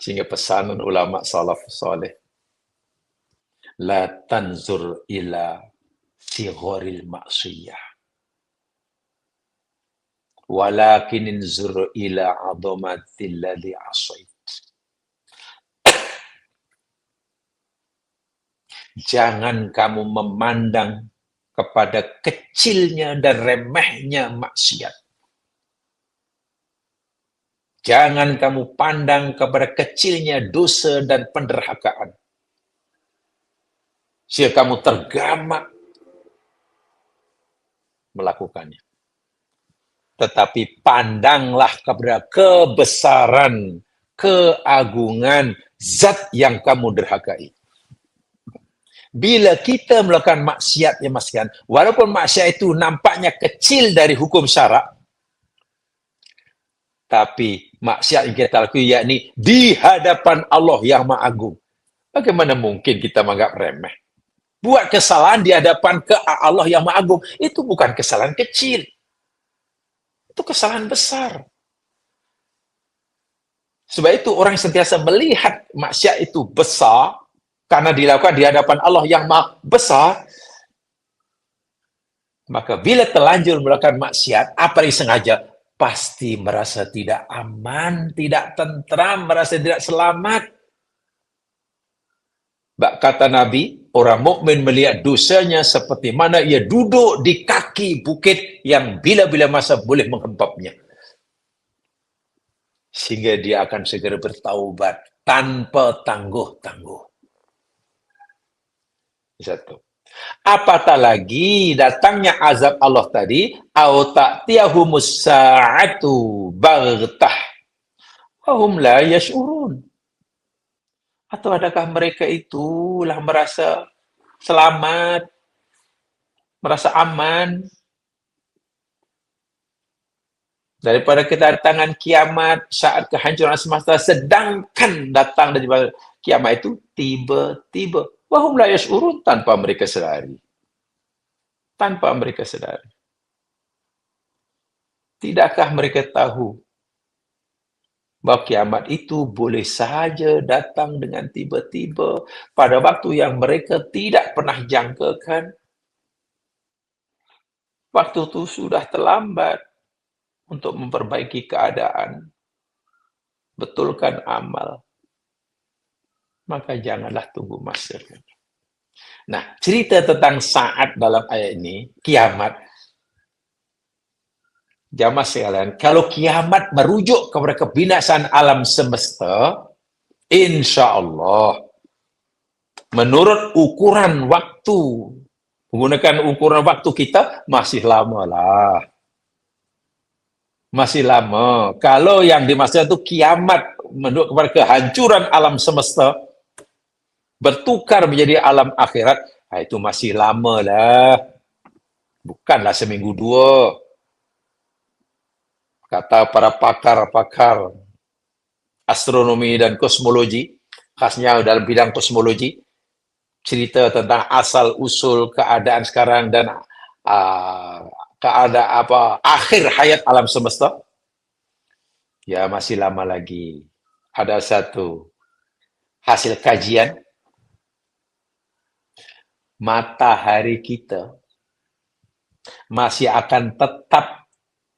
Sehingga pesanan ulama salaf salih. La tanzur ila sighoril maksiyah. Walakin inzur ila adhamatil ladhi asait. Jangan kamu memandang kepada kecilnya dan remehnya maksiat. Jangan kamu pandang kepada kecilnya dosa dan penderhakaan. Sehingga kamu tergamak melakukannya. Tetapi pandanglah kepada kebesaran, keagungan zat yang kamu derhakai. Bila kita melakukan maksiat, ya mas kan, walaupun maksiat itu nampaknya kecil dari hukum syarak, tapi maksiat yang kita lakukan yakni di hadapan Allah yang Maha Agung. Bagaimana mungkin kita menganggap remeh? Buat kesalahan di hadapan Allah yang Maha Agung, itu bukan kesalahan kecil. Itu kesalahan besar. Sebab itu orang yang sentiasa melihat maksiat itu besar, karena dilakukan di hadapan Allah yang Maha Besar, maka bila terlanjur melakukan maksiat, apa yang sengaja, pasti merasa tidak aman, tidak tentram, merasa tidak selamat. Kata Nabi, orang mukmin melihat dosanya seperti mana ia duduk di kaki bukit yang bila-bila masa boleh menghempapnya. Sehingga dia akan segera bertaubat tanpa tangguh-tangguh. Satu. Apatah lagi datangnya azab Allah tadi, au ta'tiyahumus sa'atu baghtah wa hum la yash'urun. Atau adakah mereka itulah merasa selamat, merasa aman daripada kedatangan kiamat saat kehancuran semesta, sedangkan datang daripada kiamat itu tiba-tiba. Wahum la yash'urun, tanpa mereka sedari. Tanpa mereka sedari. Tidakkah mereka tahu bahawa kiamat itu boleh sahaja datang dengan tiba-tiba pada waktu yang mereka tidak pernah jangkakan? Waktu itu sudah terlambat untuk memperbaiki keadaan, betulkan amal, maka janganlah tunggu masa. Nah, cerita tentang saat dalam ayat ini, kiamat, jamaah sekalian, kalau kiamat merujuk kepada kebinasaan alam semesta, insya Allah, menurut ukuran waktu, menggunakan ukuran waktu kita, masih lama lah. Masih lama. Kalau yang dimaksud itu kiamat, menurut kepada kehancuran alam semesta, bertukar menjadi alam akhirat, itu masih lama lah. Bukanlah seminggu dua. Kata para pakar-pakar astronomi dan kosmologi, khasnya dalam bidang kosmologi, cerita tentang asal-usul keadaan sekarang dan keadaan akhir hayat alam semesta, ya masih lama lagi. Ada satu hasil kajian, matahari kita masih akan tetap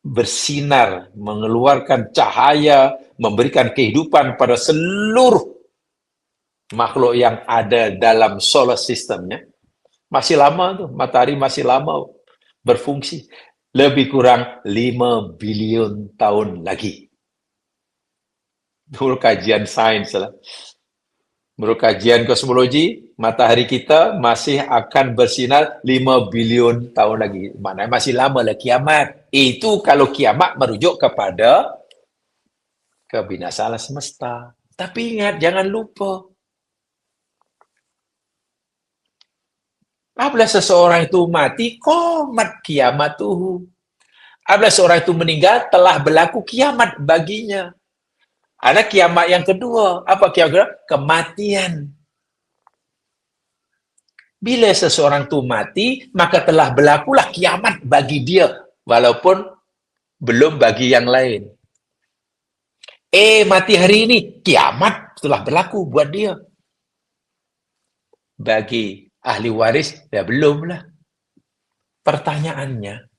bersinar, mengeluarkan cahaya, memberikan kehidupan pada seluruh makhluk yang ada dalam solar systemnya. Masih lama tuh, matahari masih lama berfungsi. Lebih kurang 5 bilion tahun lagi. Menurut kajian sains lah. Menurut kajian kosmologi, matahari kita masih akan bersinar 5 bilion tahun lagi. Maknanya masih lama lah kiamat. Itu kalau kiamat merujuk kepada kebinasaan alam semesta. Tapi ingat, jangan lupa. Apabila seseorang itu mati, qomat kiamat tuh. Apabila seorang itu meninggal, telah berlaku kiamat baginya. Ada kiamat yang kedua. Apa kiamat kedua? Kematian. Bila seseorang itu mati, maka telah berlakulah kiamat bagi dia. Walaupun belum bagi yang lain. Mati hari ini, kiamat telah berlaku buat dia. Bagi ahli waris, ya belum lah. Pertanyaannya,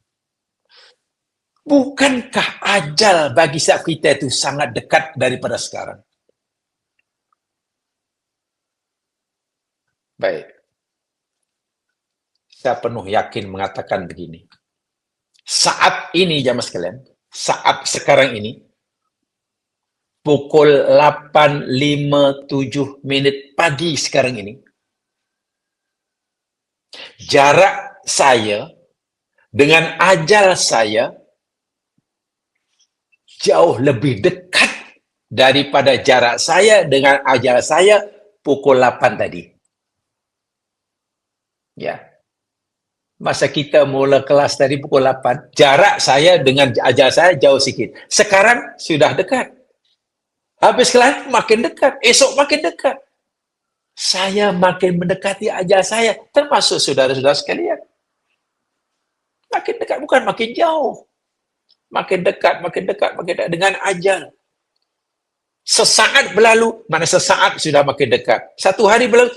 bukankah ajal bagi setiap kita itu sangat dekat daripada sekarang? Baik. Saya penuh yakin mengatakan begini. Saat ini, jamaah sekalian, saat sekarang ini, pukul 8.57 pagi sekarang ini, jarak saya dengan ajal saya jauh lebih dekat daripada jarak saya dengan ajal saya pukul 8 tadi. Ya. Masa kita mula kelas tadi pukul 8, jarak saya dengan ajal saya jauh sikit. Sekarang sudah dekat. Habis kelas makin dekat, esok makin dekat. Saya makin mendekati ajal saya, termasuk saudara-saudara sekalian. Makin dekat, bukan makin jauh. Makin dekat, makin dekat, makin dekat dengan ajal. Sesaat berlalu, mana sesaat sudah makin dekat. Satu hari berlalu,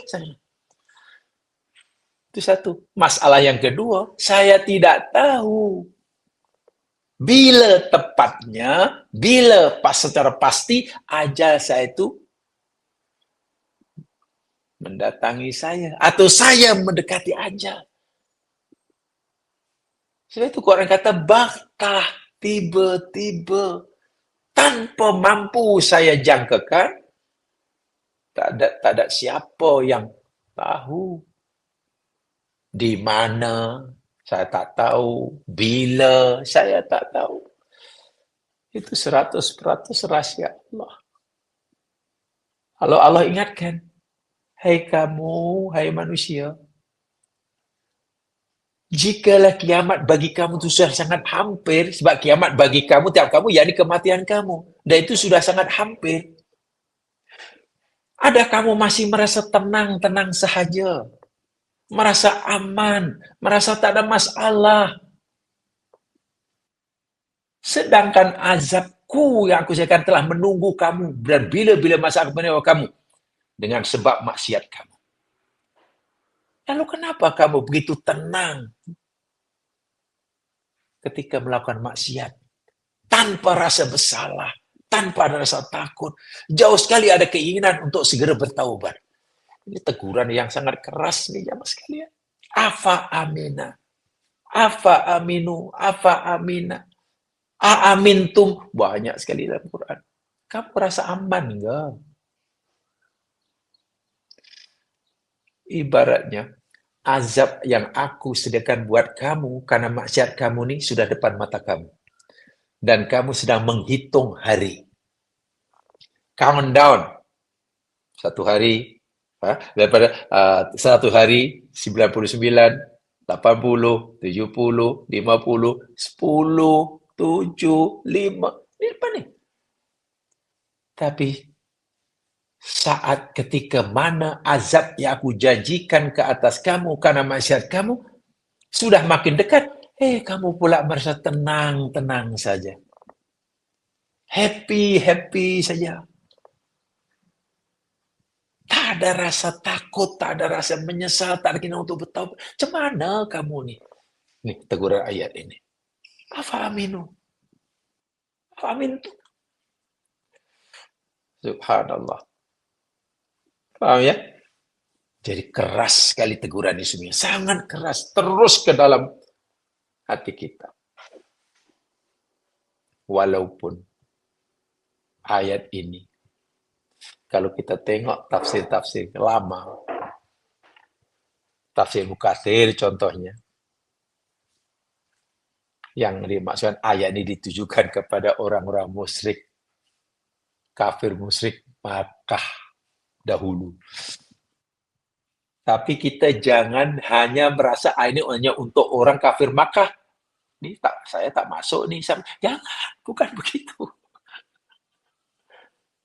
itu satu. Masalah yang kedua, saya tidak tahu Bila tepatnya, bila pas secara pasti, ajal saya itu mendatangi saya. Atau saya mendekati ajal. Sebab itu Quran kata, bakah tiba-tiba tanpa mampu saya jangkakan, tak ada siapa yang tahu di mana, saya tak tahu, bila, saya tak tahu. Itu 100% rahasia Allah. Kalau Allah ingatkan, hai kamu, hai manusia, jikalau kiamat bagi kamu itu sudah sangat hampir, sebab kiamat bagi kamu, tiap kamu, yakni kematian kamu. Dan itu sudah sangat hampir. Ada kamu masih merasa tenang-tenang sahaja, merasa aman, merasa tak ada masalah. Sedangkan azabku yang aku sediakan telah menunggu kamu, dan bila-bila masa aku menewah kamu, dengan sebab maksiat kamu. Lalu kenapa kamu begitu tenang ketika melakukan maksiat? Tanpa rasa bersalah, tanpa ada rasa takut. Jauh sekali ada keinginan untuk segera bertaubat. Ini teguran yang sangat keras nih jamaah sekalian. Afa amina. Afa aminu. Afa amina. Aamintum. Banyak sekali dalam Quran. Kamu rasa aman enggak? Ibaratnya, azab yang aku sediakan buat kamu karena maksiat kamu nih sudah depan mata kamu. Dan kamu sedang menghitung hari. Countdown. Satu hari, daripada satu hari, 99, 80, 70, 50, 10, 7, 5. Ini apa nih? Tapi saat ketika mana azab yang aku janjikan ke atas kamu karena maksiat kamu sudah makin dekat, kamu pula merasa tenang-tenang saja. Happy saja. Tak ada rasa takut, tak ada rasa menyesal, tak ada keinginan untuk bertaubat. Macam mana kamu nih? Nih, teguran ayat ini. Afa aminu. Afa amin itu. Subhanallah. Paham ya? Jadi keras sekali teguran ini semuanya. Sangat keras. Terus ke dalam hati kita. Walaupun ayat ini, kalau kita tengok tafsir-tafsir lama, tafsir Mukatsir contohnya, yang dimaksudkan ayat ini ditujukan kepada orang-orang musyrik, kafir musyrik Makkah dahulu. Tapi kita jangan hanya merasa ini hanya untuk orang kafir Makkah. Ini saya tak masuk nih. Jangan, bukan begitu.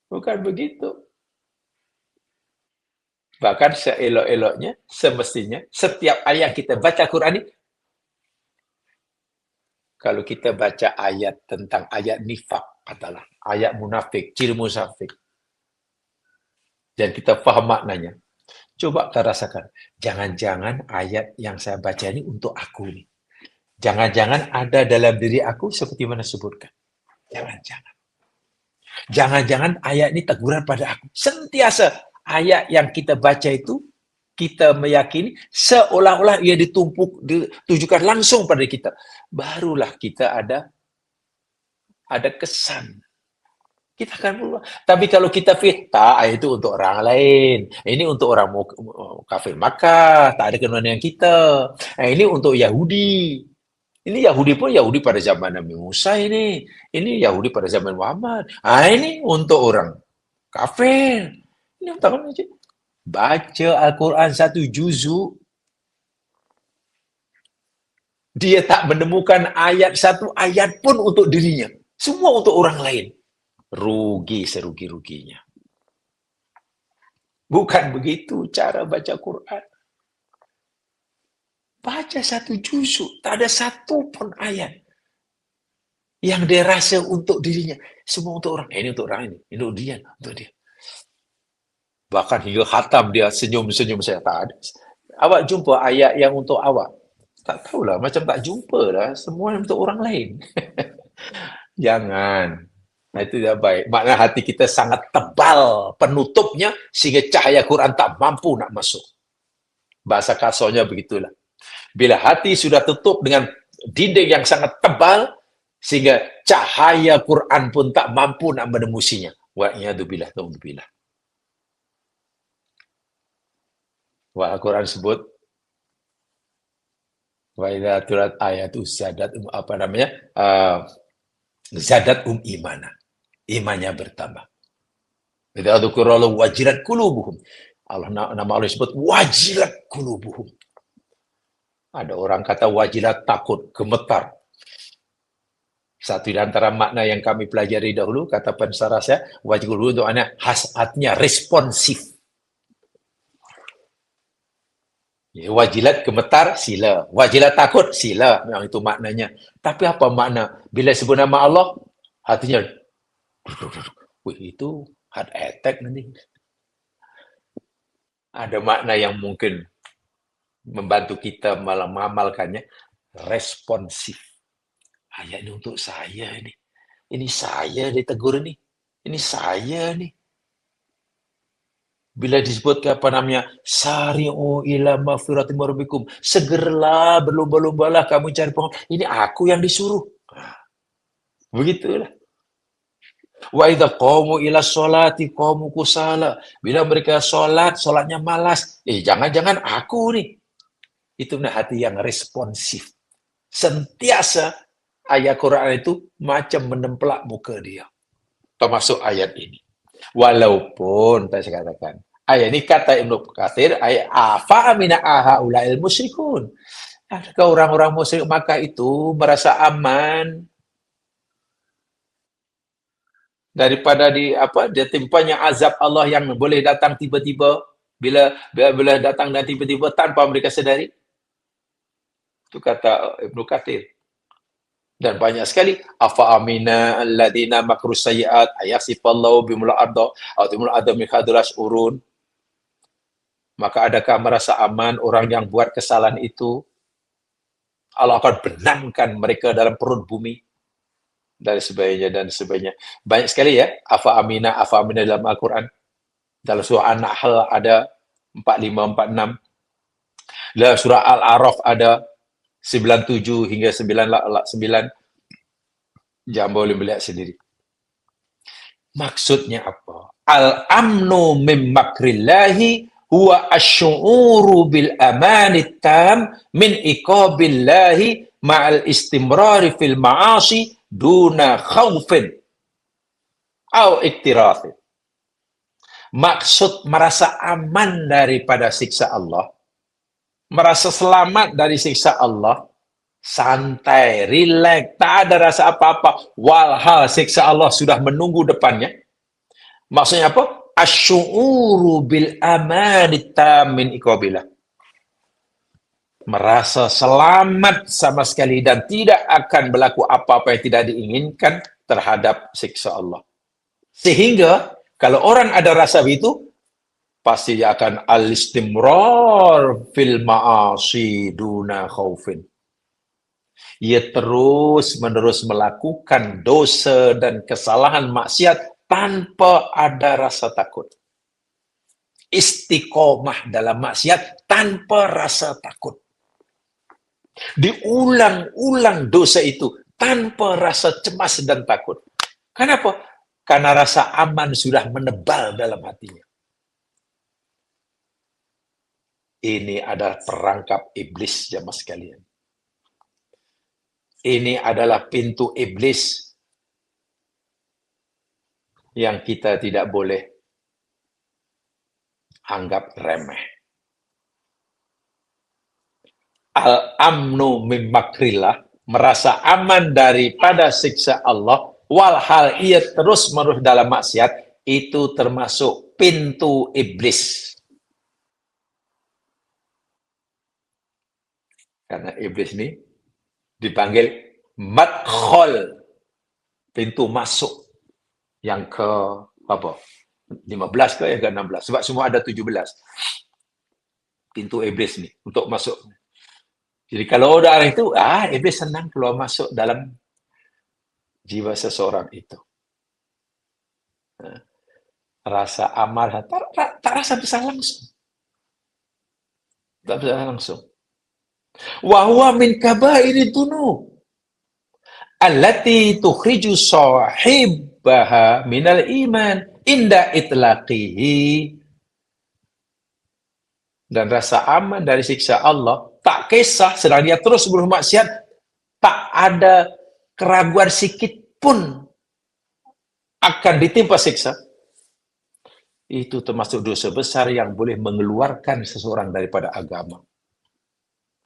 Bukan begitu. Bahkan seelok-eloknya, semestinya, setiap ayat kita baca Quran ini, kalau kita baca ayat tentang ayat nifak, katalah, ayat munafik, ciri munafik, dan kita faham maknanya, coba kita rasakan, jangan-jangan ayat yang saya baca ini untuk aku nih. Jangan-jangan ada dalam diri aku seperti mana sebutkan. Jangan-jangan. Jangan-jangan ayat ini teguran pada aku. Sentiasa ayat yang kita baca itu, kita meyakini seolah-olah ia ditujukan langsung pada kita. Barulah kita ada kesan. Kita akan berubah. Tapi kalau kita tak, itu untuk orang lain. Ini untuk orang kafir Makkah, tak ada kenaan dengan kita. Ini untuk Yahudi. Ini Yahudi pun Yahudi pada zaman Nabi Musa ini. Ini Yahudi pada zaman Muhammad. Ini untuk orang kafir. Ini untuk orang aja. Baca Al-Quran satu juzuk. Dia tak menemukan satu ayat pun untuk dirinya. Semua untuk orang lain. Rugi serugi-ruginya. Bukan begitu cara baca Quran. Baca satu juzuk, tak ada satu pun ayat yang dia rasa untuk dirinya. Semua untuk orang. Ini untuk orang ini. Ini untuk dia. Untuk dia. Bahkan hingga khatam dia senyum-senyum saya. Tak ada. Awak jumpa ayat yang untuk awak? Tak tahulah. Macam tak jumpa lah. Semua untuk orang lain. Jangan. Nah, itu tidak baik. Makna hati kita sangat tebal penutupnya sehingga cahaya Quran tak mampu nak masuk. Bahasa kasarnya begitulah. Bila hati sudah tutup dengan dinding yang sangat tebal sehingga cahaya Quran pun tak mampu nak menembusinya. Wa'iyadzubillah, ta'udzubillah. Wa Al-Quran sebut wa idza tulat ayatu zadat apa namanya? Zadat imana. Imannya bertambah. Idza dzukira wajilat qulubuhum. Nama Allah sebut wajilat qulubuhum. Ada orang kata wajilat takut, gemetar. Satu di antara makna yang kami pelajari dahulu, kata pensara saya, wajib qulubuhum itu artinya responsif. Ya, wajilat gemetar, sila. Wajilat takut, sila. Memang itu maknanya. Tapi apa makna? Bila sebut nama Allah, hatinya, wih, itu heart attack nanti. Ada makna yang mungkin membantu kita malah mengamalkannya, responsif. Ayat ini untuk saya ini. Ini saya ditegur nih. Ini saya nih. Bila disebut apa namanya, sari'u ila magfiratin min rabbikum, segeralah berlomba-lombalah kamu cari pengampun. Ini aku yang disuruh. Begitulah. Wa idza qamu ila sholati qamu kusala. Bila mereka solatnya malas. Jangan-jangan aku nih. Itu hati yang responsif. Sentiasa ayat Quran itu macam menempelak muka dia. Termasuk ayat ini. Walaupun, saya katakan, ayat ini kata Ibnu Katsir, ayat afa amina ahaulail musyrikun. Adakah orang-orang musyrik Makkah itu merasa aman daripada dia timpanya azab Allah yang boleh datang tiba-tiba, bila datang dan tiba-tiba tanpa mereka sedari? Itu kata Ibnu Katsir. Dan banyak sekali afa amina alladziina makru sayyi'at ayasifallahu bimul arda atau bimul adami khadras urun. Maka adakah merasa aman orang yang buat kesalahan itu? Allah akan benamkan mereka dalam perut bumi dan sebagainya. Banyak sekali ya afa amina dalam Al-Qur'an. Dalam surah An-Nahl ada 45 46. Dalam surah Al-A'raf ada 97 hingga 9. Jangan boleh melihat sendiri. Maksudnya apa? Al-amnu min makrillahi huwa asy'uru bil amani tam min iqabillahi ma'al istimrari fil ma'asi duna khaufin au iktirafin. Maksud merasa aman daripada siksa Allah, merasa selamat dari siksa Allah, santai, rileks, tak ada rasa apa-apa, walhal siksa Allah sudah menunggu depannya. Maksudnya apa? Asy'uru bil amani min iqabillah. Merasa selamat sama sekali dan tidak akan berlaku apa-apa yang tidak diinginkan terhadap siksa Allah. Sehingga kalau orang ada rasa itu, pasti dia akan al-istimrar fil ma'asi duna khaufin. Ia terus-menerus melakukan dosa dan kesalahan maksiat tanpa ada rasa takut. Istiqomah dalam maksiat tanpa rasa takut. Diulang-ulang dosa itu tanpa rasa cemas dan takut. Kenapa? Karena rasa aman sudah menebal dalam hatinya. Ini adalah perangkap iblis, jamaah sekalian. Ini adalah pintu iblis yang kita tidak boleh anggap remeh. Al-amnu min makrillah, merasa aman daripada siksa Allah, walhal ia terus-menerus dalam maksiat, itu termasuk pintu iblis. Karena iblis ini dipanggil madkhol, pintu masuk yang ke apa? 15 ke yang ke 16? Sebab semua ada 17. Pintu iblis nih untuk masuk. Jadi kalau udah orang itu, iblis senang keluar masuk dalam jiwa seseorang itu. Nah, rasa amarah tak rasa bisa langsung. Tak bisa langsung. Wa huwa min kabairi dzunub allati tukhriju sahibaha minal iman inda itlaqihi. Dan rasa aman dari siksa Allah tak kisah sedang dia terus bermaksiat, tak ada keraguan sedikit pun akan ditimpa siksa. Itu termasuk dosa besar yang boleh mengeluarkan seseorang daripada agama.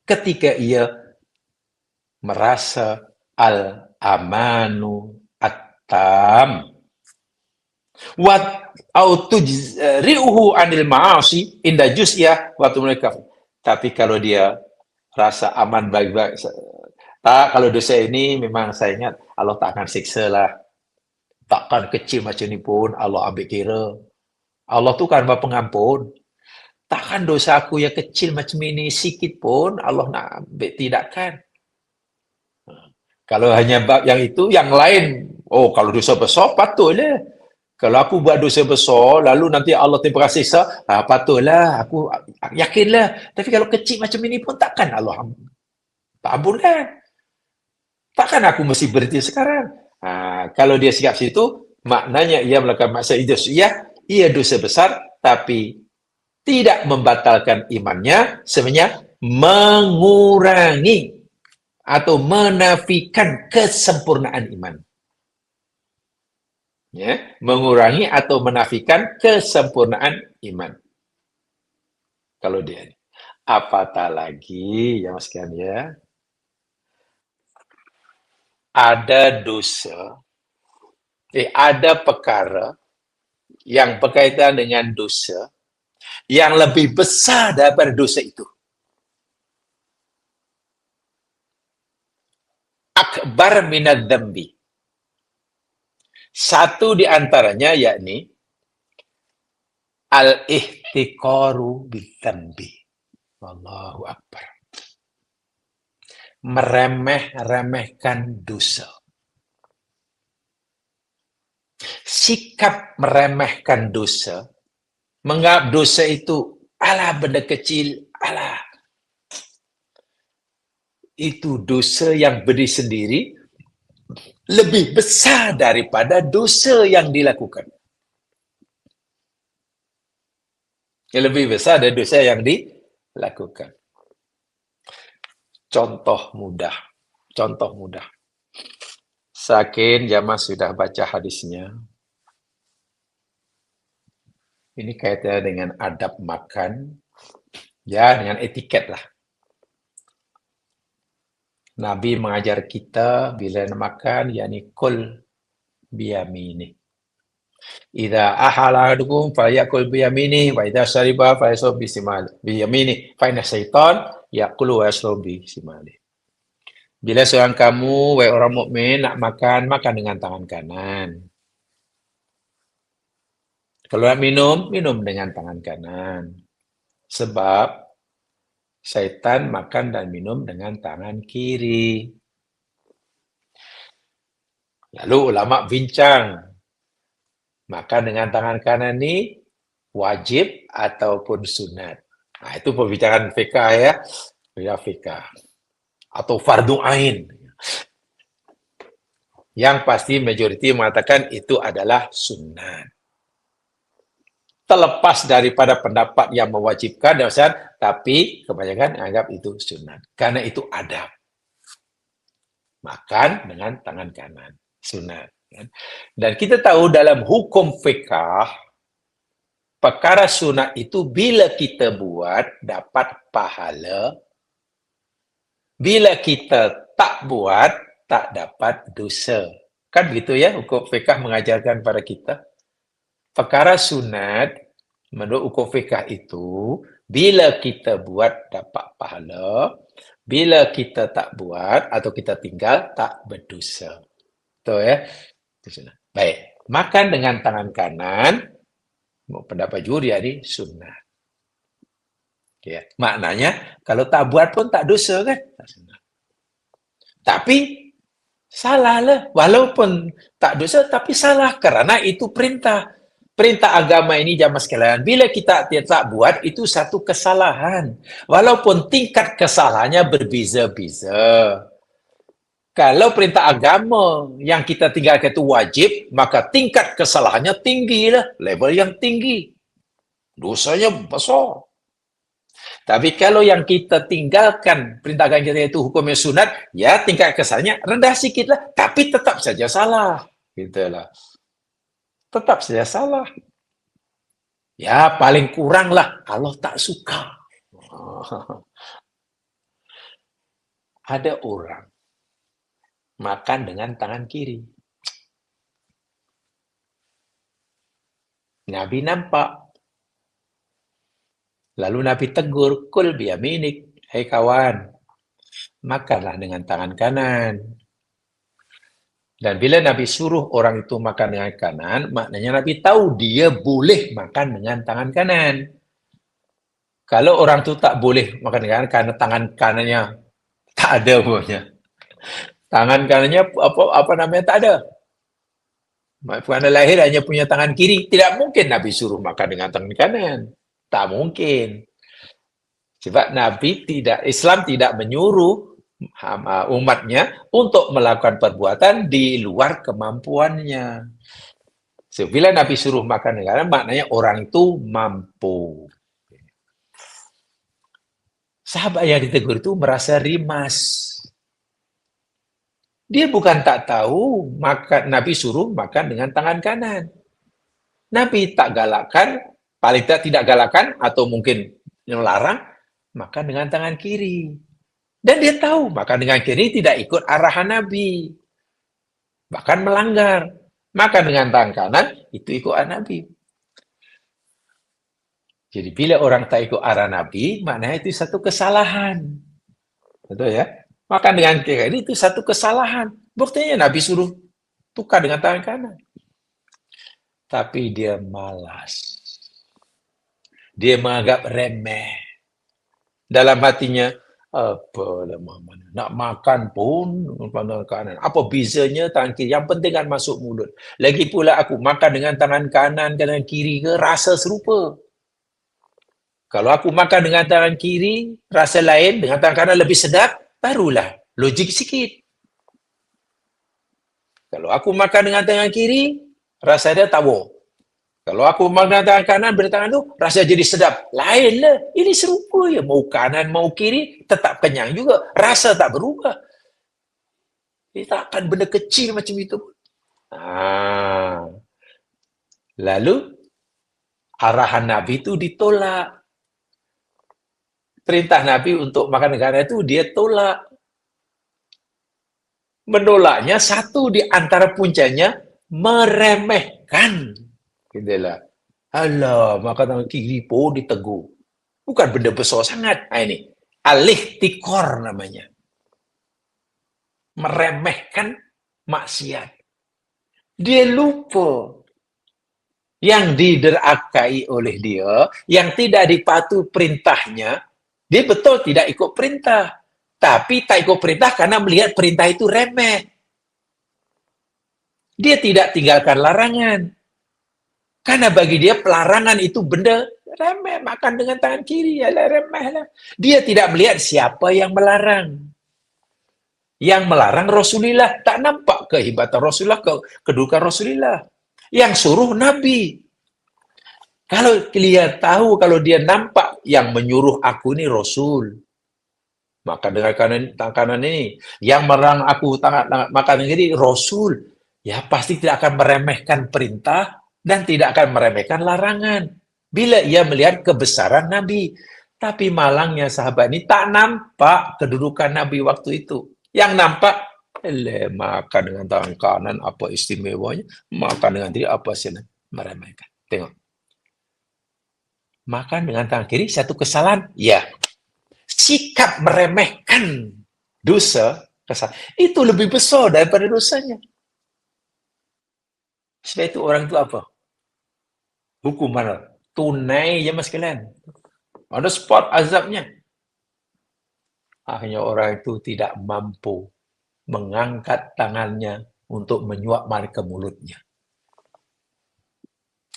Ketika ia merasa al-amanu at-tam wa autujri'uhu anil ma'asi inda juz'iyah wa mereka. Tapi kalau dia rasa aman baik-baik, tak, kalau dosa ini memang saya ingat Allah tak akan siksa lah. Takkan kecil macam ni pun Allah ambil kira. Allah tu kan Maha Pengampun. Takkan dosa aku yang kecil macam ini sikit pun Allah nak ambil tindakan. Kalau hanya bab yang itu, yang lain, oh kalau dosa besar patutlah. Kalau aku buat dosa besar, lalu nanti Allah timpa siksa, patutlah, aku yakinlah. Tapi kalau kecil macam ini pun takkan Allah tak ampunkan. Takkan aku mesti berhenti sekarang. Kalau dia sikap situ, maknanya ia melakukan maksiat itu. Ia dosa besar, tapi tidak membatalkan imannya, sebenarnya mengurangi atau menafikan kesempurnaan iman. Ya, mengurangi atau menafikan kesempurnaan iman. Kalau dia, apatah lagi yang sekalian ya, ada dosa, ada perkara yang berkaitan dengan dosa yang lebih besar daripada dosa itu. Akbar minad dzambi. Satu di antaranya yakni al-ihtiqaru bidzambi. Allahu akbar. Meremeh-remehkan dosa. Sikap meremehkan dosa, menganggap dosa itu alah benda kecil, alah itu dosa yang berdiri sendiri lebih besar daripada dosa yang dilakukan. Yang lebih besar dari dosa yang dilakukan. Contoh mudah. Sakin jamaah sudah baca hadisnya. Ini kaitannya dengan adab makan, ya, dengan etiket lah. Nabi mengajar kita bila nak makan, yakni kul biyamini. Idza ahala ahadukum falyakul biyamini wa idza syariba falyashrab biyamini. Fa inna syaitan yaqulu wa yashrab bisimali. Bila seorang kamu, wahai orang mukmin, nak makan, makan dengan tangan kanan. Kalau nak minum, minum dengan tangan kanan. Sebab syaitan makan dan minum dengan tangan kiri. Lalu ulama bincang, makan dengan tangan kanan ni wajib ataupun sunat. Itu perbincangan fiqah ya. Fiqah. Atau fardu ain. Yang pasti majoriti mengatakan itu adalah sunat. Terlepas daripada pendapat yang mewajibkan, tapi kebanyakan anggap itu sunat. Karena itu adab. Makan dengan tangan kanan. Sunat. Dan kita tahu dalam hukum fiqah, perkara sunat itu bila kita buat dapat pahala, bila kita tak buat tak dapat dosa. Kan begitu ya, hukum fiqah mengajarkan pada kita. Perkara sunat, menurut hukum fiqah itu, bila kita buat dapat pahala, bila kita tak buat atau kita tinggal tak berdosa. Betul ya? Baik, makan dengan tangan kanan, pendapat juri ini sunat. Ya, maknanya kalau tak buat pun tak dosa kan? Tapi Salah lah. Walaupun tak dosa, tapi salah. Karena itu perintah. Perintah agama ini jamaah sekalian. Bila kita tidak buat, itu satu kesalahan. Walaupun tingkat kesalahannya berbeza-beza. Kalau perintah agama yang kita tinggalkan itu wajib, maka tingkat kesalahannya tinggi lah. Level yang tinggi. Dosanya besar. Tapi kalau yang kita tinggalkan, perintah agama kita itu hukumnya sunat, ya tingkat kesalahannya rendah sedikit lah. Tapi tetap saja salah. Gitulah. Tetap saja salah. Ya, paling kurang lah kalau tak suka. Ada orang makan dengan tangan kiri. Nabi nampak. Lalu Nabi tegur, kul biyaminik. Hei kawan, makanlah dengan tangan kanan. Dan bila Nabi suruh orang itu makan dengan kanan, maknanya Nabi tahu dia boleh makan dengan tangan kanan. Kalau orang itu tak boleh makan dengan kanan, karena tangan kanannya tak ada punya. Tangan kanannya apa namanya tak ada. Karena lahir hanya punya tangan kiri. Tidak mungkin Nabi suruh makan dengan tangan kanan. Tak mungkin. Sebab Nabi tidak, Islam tidak menyuruh umatnya untuk melakukan perbuatan di luar kemampuannya. So, bila Nabi suruh makan dengan kanan, maknanya orang itu mampu. Sahabat yang ditegur itu merasa rimas. Dia bukan tak tahu Nabi suruh makan dengan tangan kanan. Nabi tak galakkan, paling tidak galakkan atau mungkin melarang makan dengan tangan kiri. Dan dia tahu makan dengan kiri tidak ikut arahan Nabi. Bahkan melanggar. Makan dengan tangan kanan itu ikut arahan Nabi. Jadi bila orang tak ikut arahan Nabi, maknanya itu satu kesalahan. Betul ya? Makan dengan kiri itu satu kesalahan. Buktinya Nabi suruh tukar dengan tangan kanan. Tapi dia malas. Dia menganggap remeh. Dalam hatinya, apa mana? Nak makan pun tangan kanan. Apa bezanya tangan kiri? Yang penting kan masuk mulut. Lagi pula aku makan dengan tangan kanan, tangan kiri ke rasa serupa. Kalau aku makan dengan tangan kiri, rasa lain, dengan tangan kanan lebih sedap, barulah logik sikit. Kalau aku makan dengan tangan kiri, rasa dia tawa. Kalau aku makan dengan tangan kanan, bertangan tu, rasa jadi sedap. Lain lah. Ini serupa ya. Mau kanan, mau kiri, tetap kenyang juga. Rasa tak berubah. Ini takkan benda kecil macam itu. Lalu, arahan Nabi itu ditolak. Perintah Nabi untuk makan negara itu dia tolak. Menolaknya satu di antara puncanya meremehkan. Gitulah. Alah, makan tangan kiri pun ditegur. Bukan benda besar sangat. Ini alih tikor namanya. Meremehkan maksiat. Dia lupa yang diderakai oleh dia, yang tidak dipatuhi perintahnya, dia betul tidak ikut perintah. Tapi tak ikut perintah karena melihat perintah itu remeh. Dia tidak tinggalkan larangan. Karena bagi dia pelarangan itu benda remeh. Makan dengan tangan kiri, ya remeh lah. Dia tidak melihat siapa yang melarang. Yang melarang Rasulullah. Tak nampak kehebatan Rasulullah, kedudukan Rasulullah. Yang suruh Nabi. Kalau dia tahu, kalau dia nampak yang menyuruh aku ini Rasul. Makan dengan tangan kanan ini. Yang melarang aku makan dengan kiri Rasul. Ya pasti tidak akan meremehkan perintah dan tidak akan meremehkan larangan. Bila ia melihat kebesaran Nabi. Tapi malangnya sahabat ini tak nampak kedudukan Nabi waktu itu. Yang nampak, makan dengan tangan kanan, apa istimewanya? Makan dengan kiri, apa sih? Meremehkan. Tengok. Makan dengan tangan kiri, satu kesalahan. Ya. Sikap meremehkan dosa, kesalahan, itu lebih besar daripada dosanya. Sebab itu orang itu apa? Hukum mana? Tunai je mas sekalian. On the spot azabnya. Akhirnya orang itu tidak mampu mengangkat tangannya untuk menyuap mari ke mulutnya.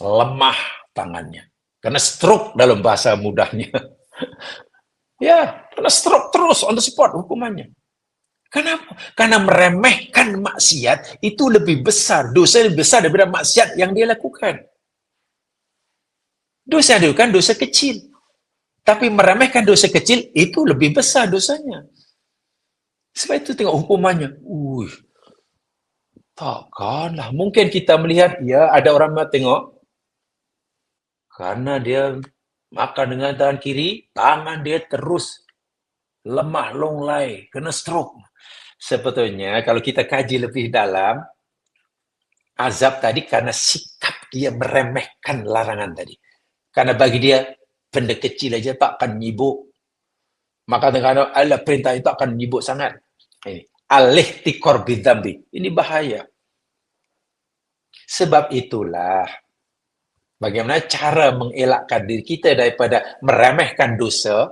Lemah tangannya. Karena stroke dalam bahasa mudahnya. Ya, karena stroke terus on the spot hukumannya. Kenapa? Karena meremehkan maksiat itu lebih besar, dosa lebih besar daripada maksiat yang dia lakukan. Dosa dia kan dosa kecil. Tapi meremehkan dosa kecil itu lebih besar dosanya. Sebab itu tengok hukumannya. Takkanlah. Mungkin kita melihat, ya ada orang tengok, karena dia makan dengan tangan kiri, tangan dia terus lemah, longlai, kena stroke. Sebetulnya kalau kita kaji lebih dalam, azab tadi karena sikap dia meremehkan larangan tadi. Karena bagi dia, benda kecil aja tak akan nyibuk. Maka kadang-kadang, Allah perintah itu akan nyibuk sangat. Ini. Al-ihtikor bidzambi. Ini bahaya. Sebab itulah, bagaimana cara mengelakkan diri kita daripada meremehkan dosa.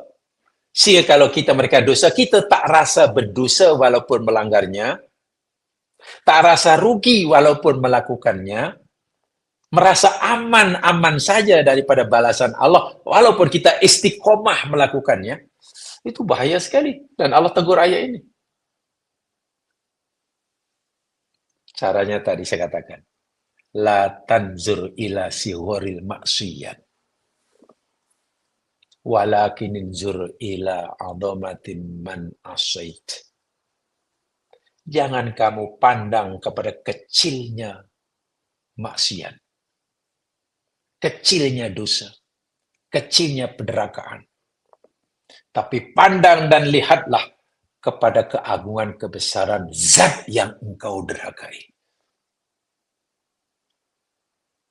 Sehingga kalau kita mereka dosa, kita tak rasa berdosa walaupun melanggarnya. Tak rasa rugi walaupun melakukannya. Merasa aman-aman saja daripada balasan Allah, walaupun kita istiqomah melakukannya, itu bahaya sekali. Dan Allah tegur ayat ini. Caranya tadi saya katakan, la tanzur ila siwaril maksiyat, walakin inzur ila adamatin man asait. Jangan kamu pandang kepada kecilnya maksiat, kecilnya dosa, kecilnya penderakaan. Tapi pandang dan lihatlah kepada keagungan kebesaran zat yang engkau derhakai.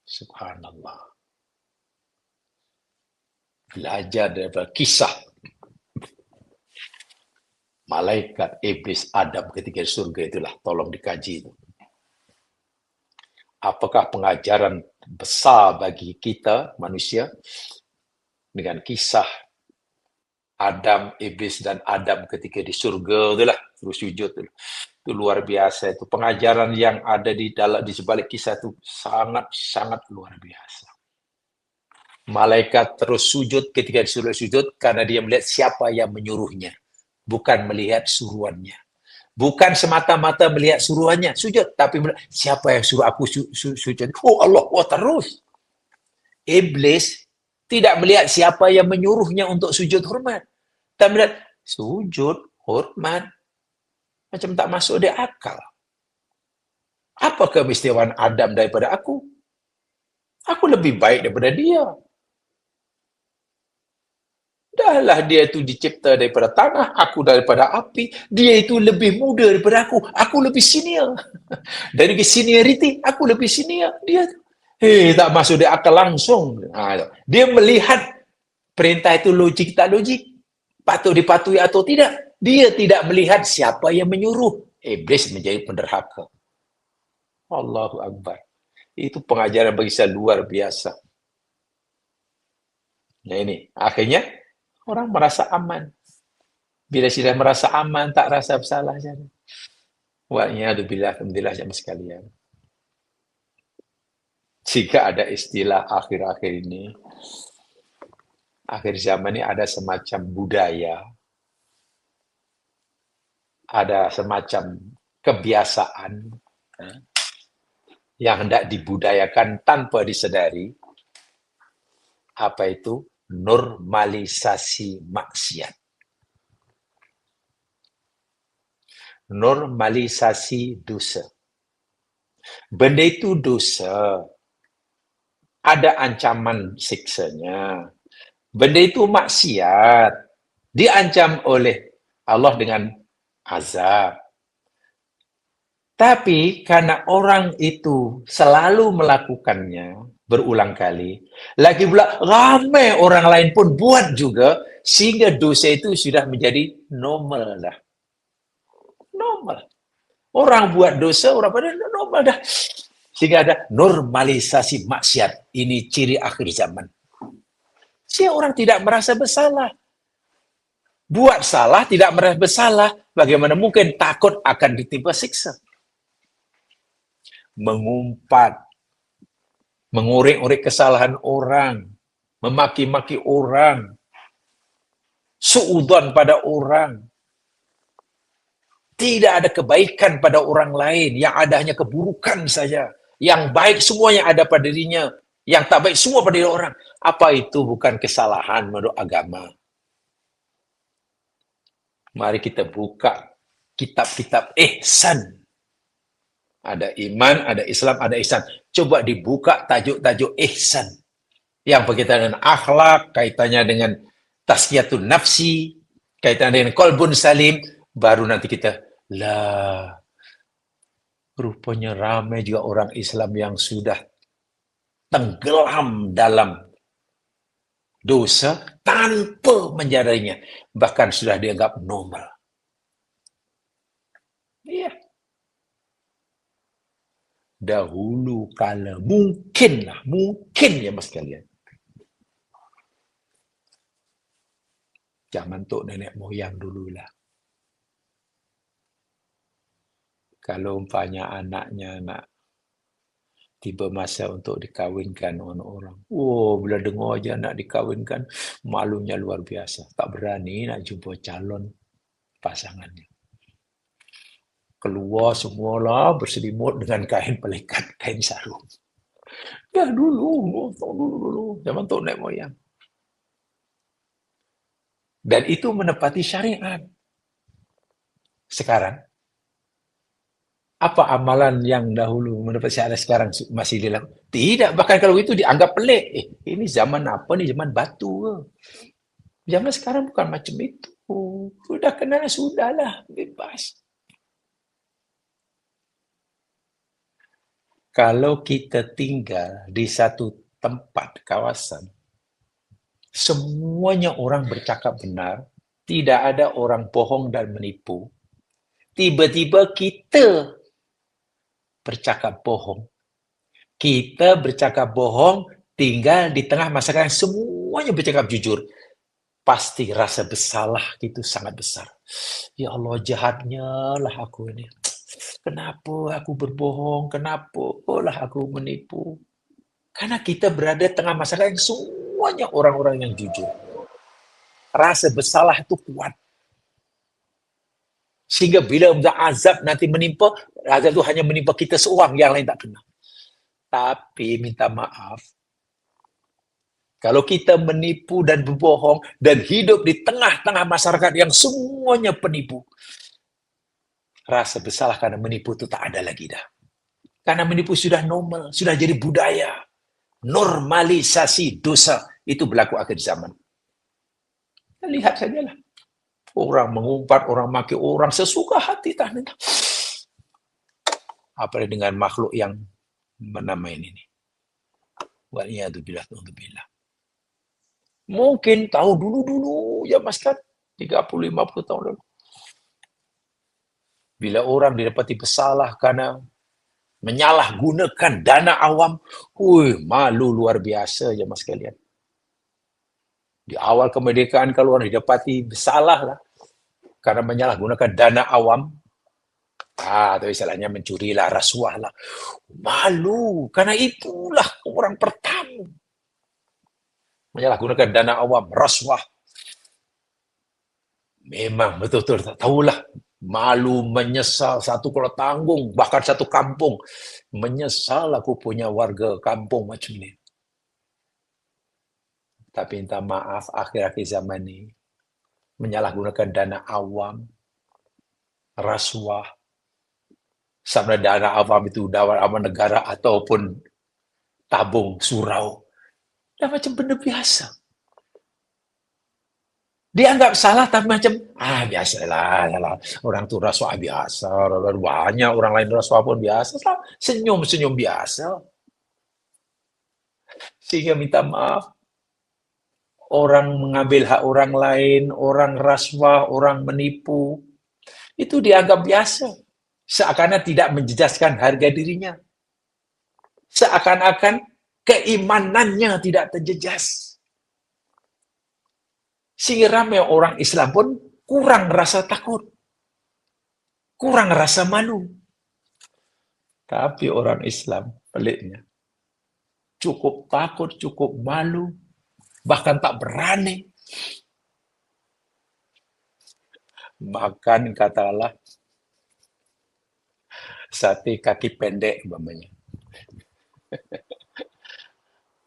Subhanallah. Belajar daripada kisah malaikat, iblis, Adam ketika di surga itulah, tolong dikaji itu. Apakah pengajaran besar bagi kita manusia dengan kisah Adam, iblis dan Adam ketika di surga itulah, terus sujud itu. Itu luar biasa, itu pengajaran yang ada di dalam di sebalik kisah itu sangat luar biasa. Malaikat terus sujud ketika disuruh sujud karena dia melihat siapa yang menyuruhnya, bukan melihat suruhannya. Bukan semata-mata melihat suruhannya, sujud, tapi melihat siapa yang suruh aku sujud. Oh Allah, terus. Iblis tidak melihat siapa yang menyuruhnya untuk sujud hormat. Tapi melihat sujud hormat. Macam tak masuk di akal. Apa keistimewaan Adam daripada aku? Aku lebih baik daripada dia. Dahlah dia itu dicipta daripada tanah, aku daripada api. Dia itu lebih muda daripada aku lebih senior. Dari seniority, aku lebih senior. Dia tak masuk di akal langsung. Dia melihat perintah itu logik tak logik, patut dipatuhi atau tidak. Dia tidak melihat siapa yang menyuruh. Iblis menjadi penderhaka. Allahu Akbar. Itu pengajaran bagi saya luar biasa. Nah ini, akhirnya orang merasa aman. Bila sudah merasa aman, tak rasa bersalah. Wa'iyadzubillah, alhamdulillah jamaah sekalian. Jika ada istilah akhir-akhir ini, akhir zaman ini ada semacam budaya, ada semacam kebiasaan yang hendak dibudayakan tanpa disadari. Apa itu? Normalisasi maksiat. Normalisasi dosa. Benda itu dosa. Ada ancaman siksanya. Benda itu maksiat. Diancam oleh Allah dengan azab. Tapi karena orang itu selalu melakukannya berulang kali, lagi pula ramai orang lain pun buat juga, sehingga dosa itu sudah menjadi normal dah. Normal. Orang buat dosa, orang pada normal dah. Sehingga ada normalisasi maksiat. Ini ciri akhir zaman. Sehingga orang tidak merasa bersalah. Buat salah, tidak merasa bersalah. Bagaimana mungkin takut akan ditimpa siksa? Mengumpat, mengorek-orek kesalahan orang, memaki-maki orang, suudzon pada orang. Tidak ada kebaikan pada orang lain, yang ada hanya keburukan saja. Yang baik semuanya ada pada dirinya, yang tak baik semua pada diri orang. Apa itu bukan kesalahan menurut agama? Mari kita buka kitab-kitab ihsan. Ada iman, ada Islam, ada ihsan. Coba dibuka tajuk-tajuk ihsan. Yang berkaitan dengan akhlak, kaitannya dengan tazkiyatun nafsi, kaitannya dengan qalbun salim, baru nanti kita, lah, rupanya ramai juga orang Islam yang sudah tenggelam dalam dosa tanpa menyadarinya. Bahkan sudah dianggap normal. Iya. Dahulu kala, mungkin ya mas kalian. Zaman tok nenek moyang dululah. Kalau umpanya anaknya nak tiba masa untuk dikawinkan dengan orang. Oh, bila dengar aja nak dikawinkan, malunya luar biasa. Tak berani nak jumpa calon pasangannya. Keluar semualah berselimut dengan kain pelikat, kain sarung. Ya dulu, zaman tok nenek moyang. Dan itu menepati syariat. Sekarang, apa amalan yang dahulu menepati syariat sekarang masih dilakukan? Tidak, bahkan kalau itu dianggap pelik. Ini zaman apa nih? Zaman batu ke? Zaman sekarang bukan macam itu. Sudah kenal, sudahlah, bebas. Kalau kita tinggal di satu tempat, kawasan, semuanya orang bercakap benar, tidak ada orang bohong dan menipu. Tiba-tiba kita bercakap bohong. Kita bercakap bohong, tinggal di tengah masyarakat yang semuanya bercakap jujur. Pasti rasa bersalah itu sangat besar. Ya Allah, jahatnya lah aku ini. Kenapa aku berbohong? Kenapa lah aku menipu? Karena kita berada di tengah masyarakat yang semuanya orang-orang yang jujur. Rasa bersalah itu kuat. Sehingga bila azab nanti menimpa, azab itu hanya menimpa kita seorang, yang lain tak kena. Tapi minta maaf, kalau kita menipu dan berbohong dan hidup di tengah-tengah masyarakat yang semuanya penipu, rasa bersalah karena menipu itu tak ada lagi dah. Karena menipu sudah normal, sudah jadi budaya. Normalisasi dosa itu berlaku akhir zaman. Lihat sajalah. Orang mengumpat, orang maki orang sesuka hati. Apalagi dengan makhluk yang menamain ini. Waliyadzubillah. Mungkin tahu dulu ya mas kan, 30-50 tahun lalu. Bila orang didapati bersalah karena menyalahgunakan dana awam, malu luar biasa ya mas kalian. Di awal kemerdekaan kalau orang didapati bersalah lah karena menyalahgunakan dana awam, atau istilahnya mencuri lah, rasuah lah, malu karena itulah orang pertama menyalahgunakan dana awam, rasuah. Memang betul-betul tak tahulah, malu, menyesal, satu kalau tanggung, bahkan satu kampung menyesal aku punya warga kampung macam ni. Tapi minta maaf, akhir-akhir zaman ni menyalahgunakan dana awam, rasuah, sama dana awam itu dana awam negara ataupun tabung surau, dah macam benda biasa. Dianggap salah tapi macam, biasalah, orang tu rasuah biasa, banyak orang lain rasuah pun biasa, senyum-senyum biasa. Sehingga minta maaf, orang mengambil hak orang lain, orang rasuah, orang menipu, itu dianggap biasa. Seakan-akan tidak menjejaskan harga dirinya. Seakan-akan keimanannya tidak terjejas. Sehingga ramai orang Islam pun kurang rasa takut, kurang rasa malu. Tapi orang Islam, peliknya, cukup takut, cukup malu, bahkan tak berani. Makan, kata Allah, sate kaki pendek, umpamanya.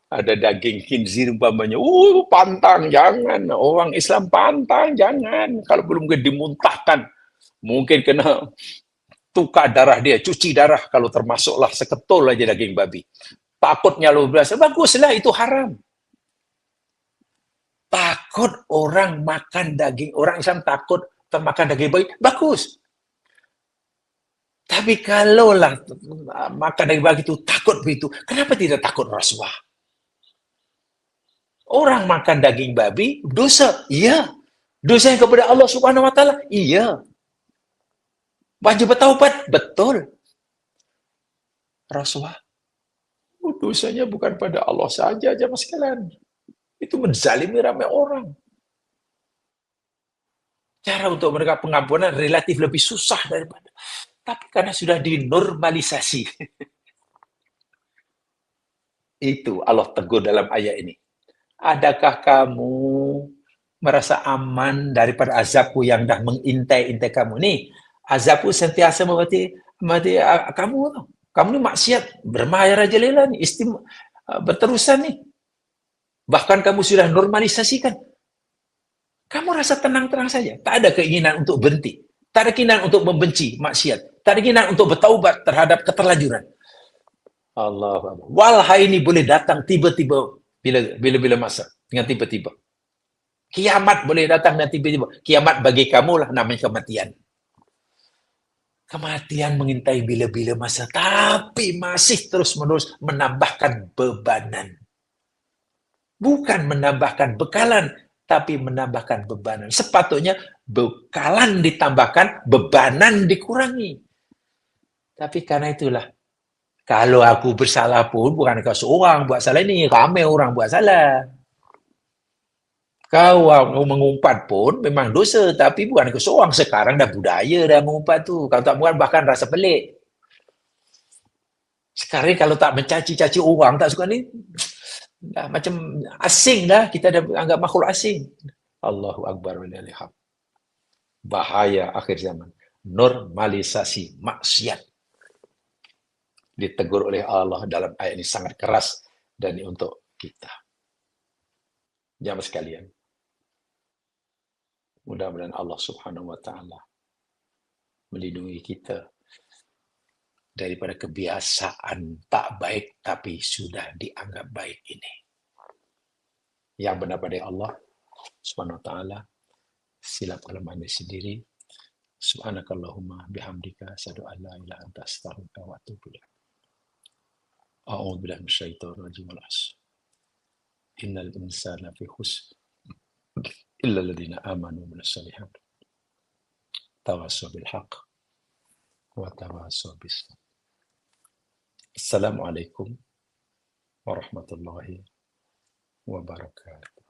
Ada daging khinzir, umpamanya. Pantang, jangan. Orang Islam pantang, jangan. Kalau belum dimuntahkan, mungkin kena tukar darah dia, cuci darah kalau termasuklah seketul aja daging babi. Takutnya luar biasa. Baguslah, itu haram. Takut orang makan daging, orang Islam takut termakan daging babi, bagus. Tapi kalaulah makan daging babi itu takut begitu, kenapa tidak takut Rasulullah? Orang makan daging babi, dosa. Iya. Dosa yang kepada Allah Subhanahu wa taala. Iya. Wajib bertaubat, betul. Rasulullah, dosanya bukan pada Allah saja, jemaah sekalian. Itu menzalimi ramai orang. Cara untuk mereka pengampunan relatif lebih susah daripada. Tapi karena sudah dinormalisasi. Itu Allah tegur dalam ayat ini. Adakah kamu merasa aman daripada azabku yang dah mengintai-intai kamu? Nih, azabku sentiasa memati kamu. Kamu ni maksiat, bermahir Raja Lela ni, berterusan ni. Bahkan kamu sudah normalisasikan. Kamu rasa tenang-tenang saja. Tak ada keinginan untuk berhenti. Tak ada keinginan untuk membenci maksiat. Tak ada keinginan untuk bertaubat terhadap keterlanjuran. Allah. Walhai ini boleh datang tiba-tiba bila masa. Dengan tiba-tiba. Kiamat boleh datang dengan tiba-tiba. Kiamat bagi kamu lah namanya kematian. Kematian mengintai bila-bila masa. Tapi masih terus-menerus menambahkan bebanan. Bukan menambahkan bekalan, tapi menambahkan bebanan. Sepatutnya bekalan ditambahkan, bebanan dikurangi. Tapi karena itulah, kalau aku bersalah pun, bukan kau seorang buat salah ini, ramai orang buat salah. Kau mengumpat pun memang dosa, tapi bukan kau seorang. Sekarang dah budaya dah mengumpat tu. Kalau tak mengumpat, bahkan rasa pelik. Sekarang kalau tak mencaci-caci orang, tak suka ni, dah macam asing dah. Kita dah anggap makhluk asing. Allahu Akbar walillahilham. Bahaya akhir zaman. Normalisasi maksiat. Ditegur oleh Allah dalam ayat ini sangat keras. Dan ini untuk kita. Jamaah sekalian. Mudah-mudahan Allah Subhanahu wa taala melindungi kita daripada kebiasaan tak baik tapi sudah dianggap baik ini. Yang benar pada Allah Subhanahu wa taala, silap kelemahan sendiri. Subhanakallahumma bihamdika asyhadu an la ilaha illa anta astaghfiruka wa atubu ilaik. A'udzu billahi minasyaitonir rajim. Innal insana fi khusr illa alladziina aamanu wa 'amilus shalihaat. Tawassaw bil haqq wa tawassaw bis sabr. Assalamualaikum warahmatullahi wabarakatuh.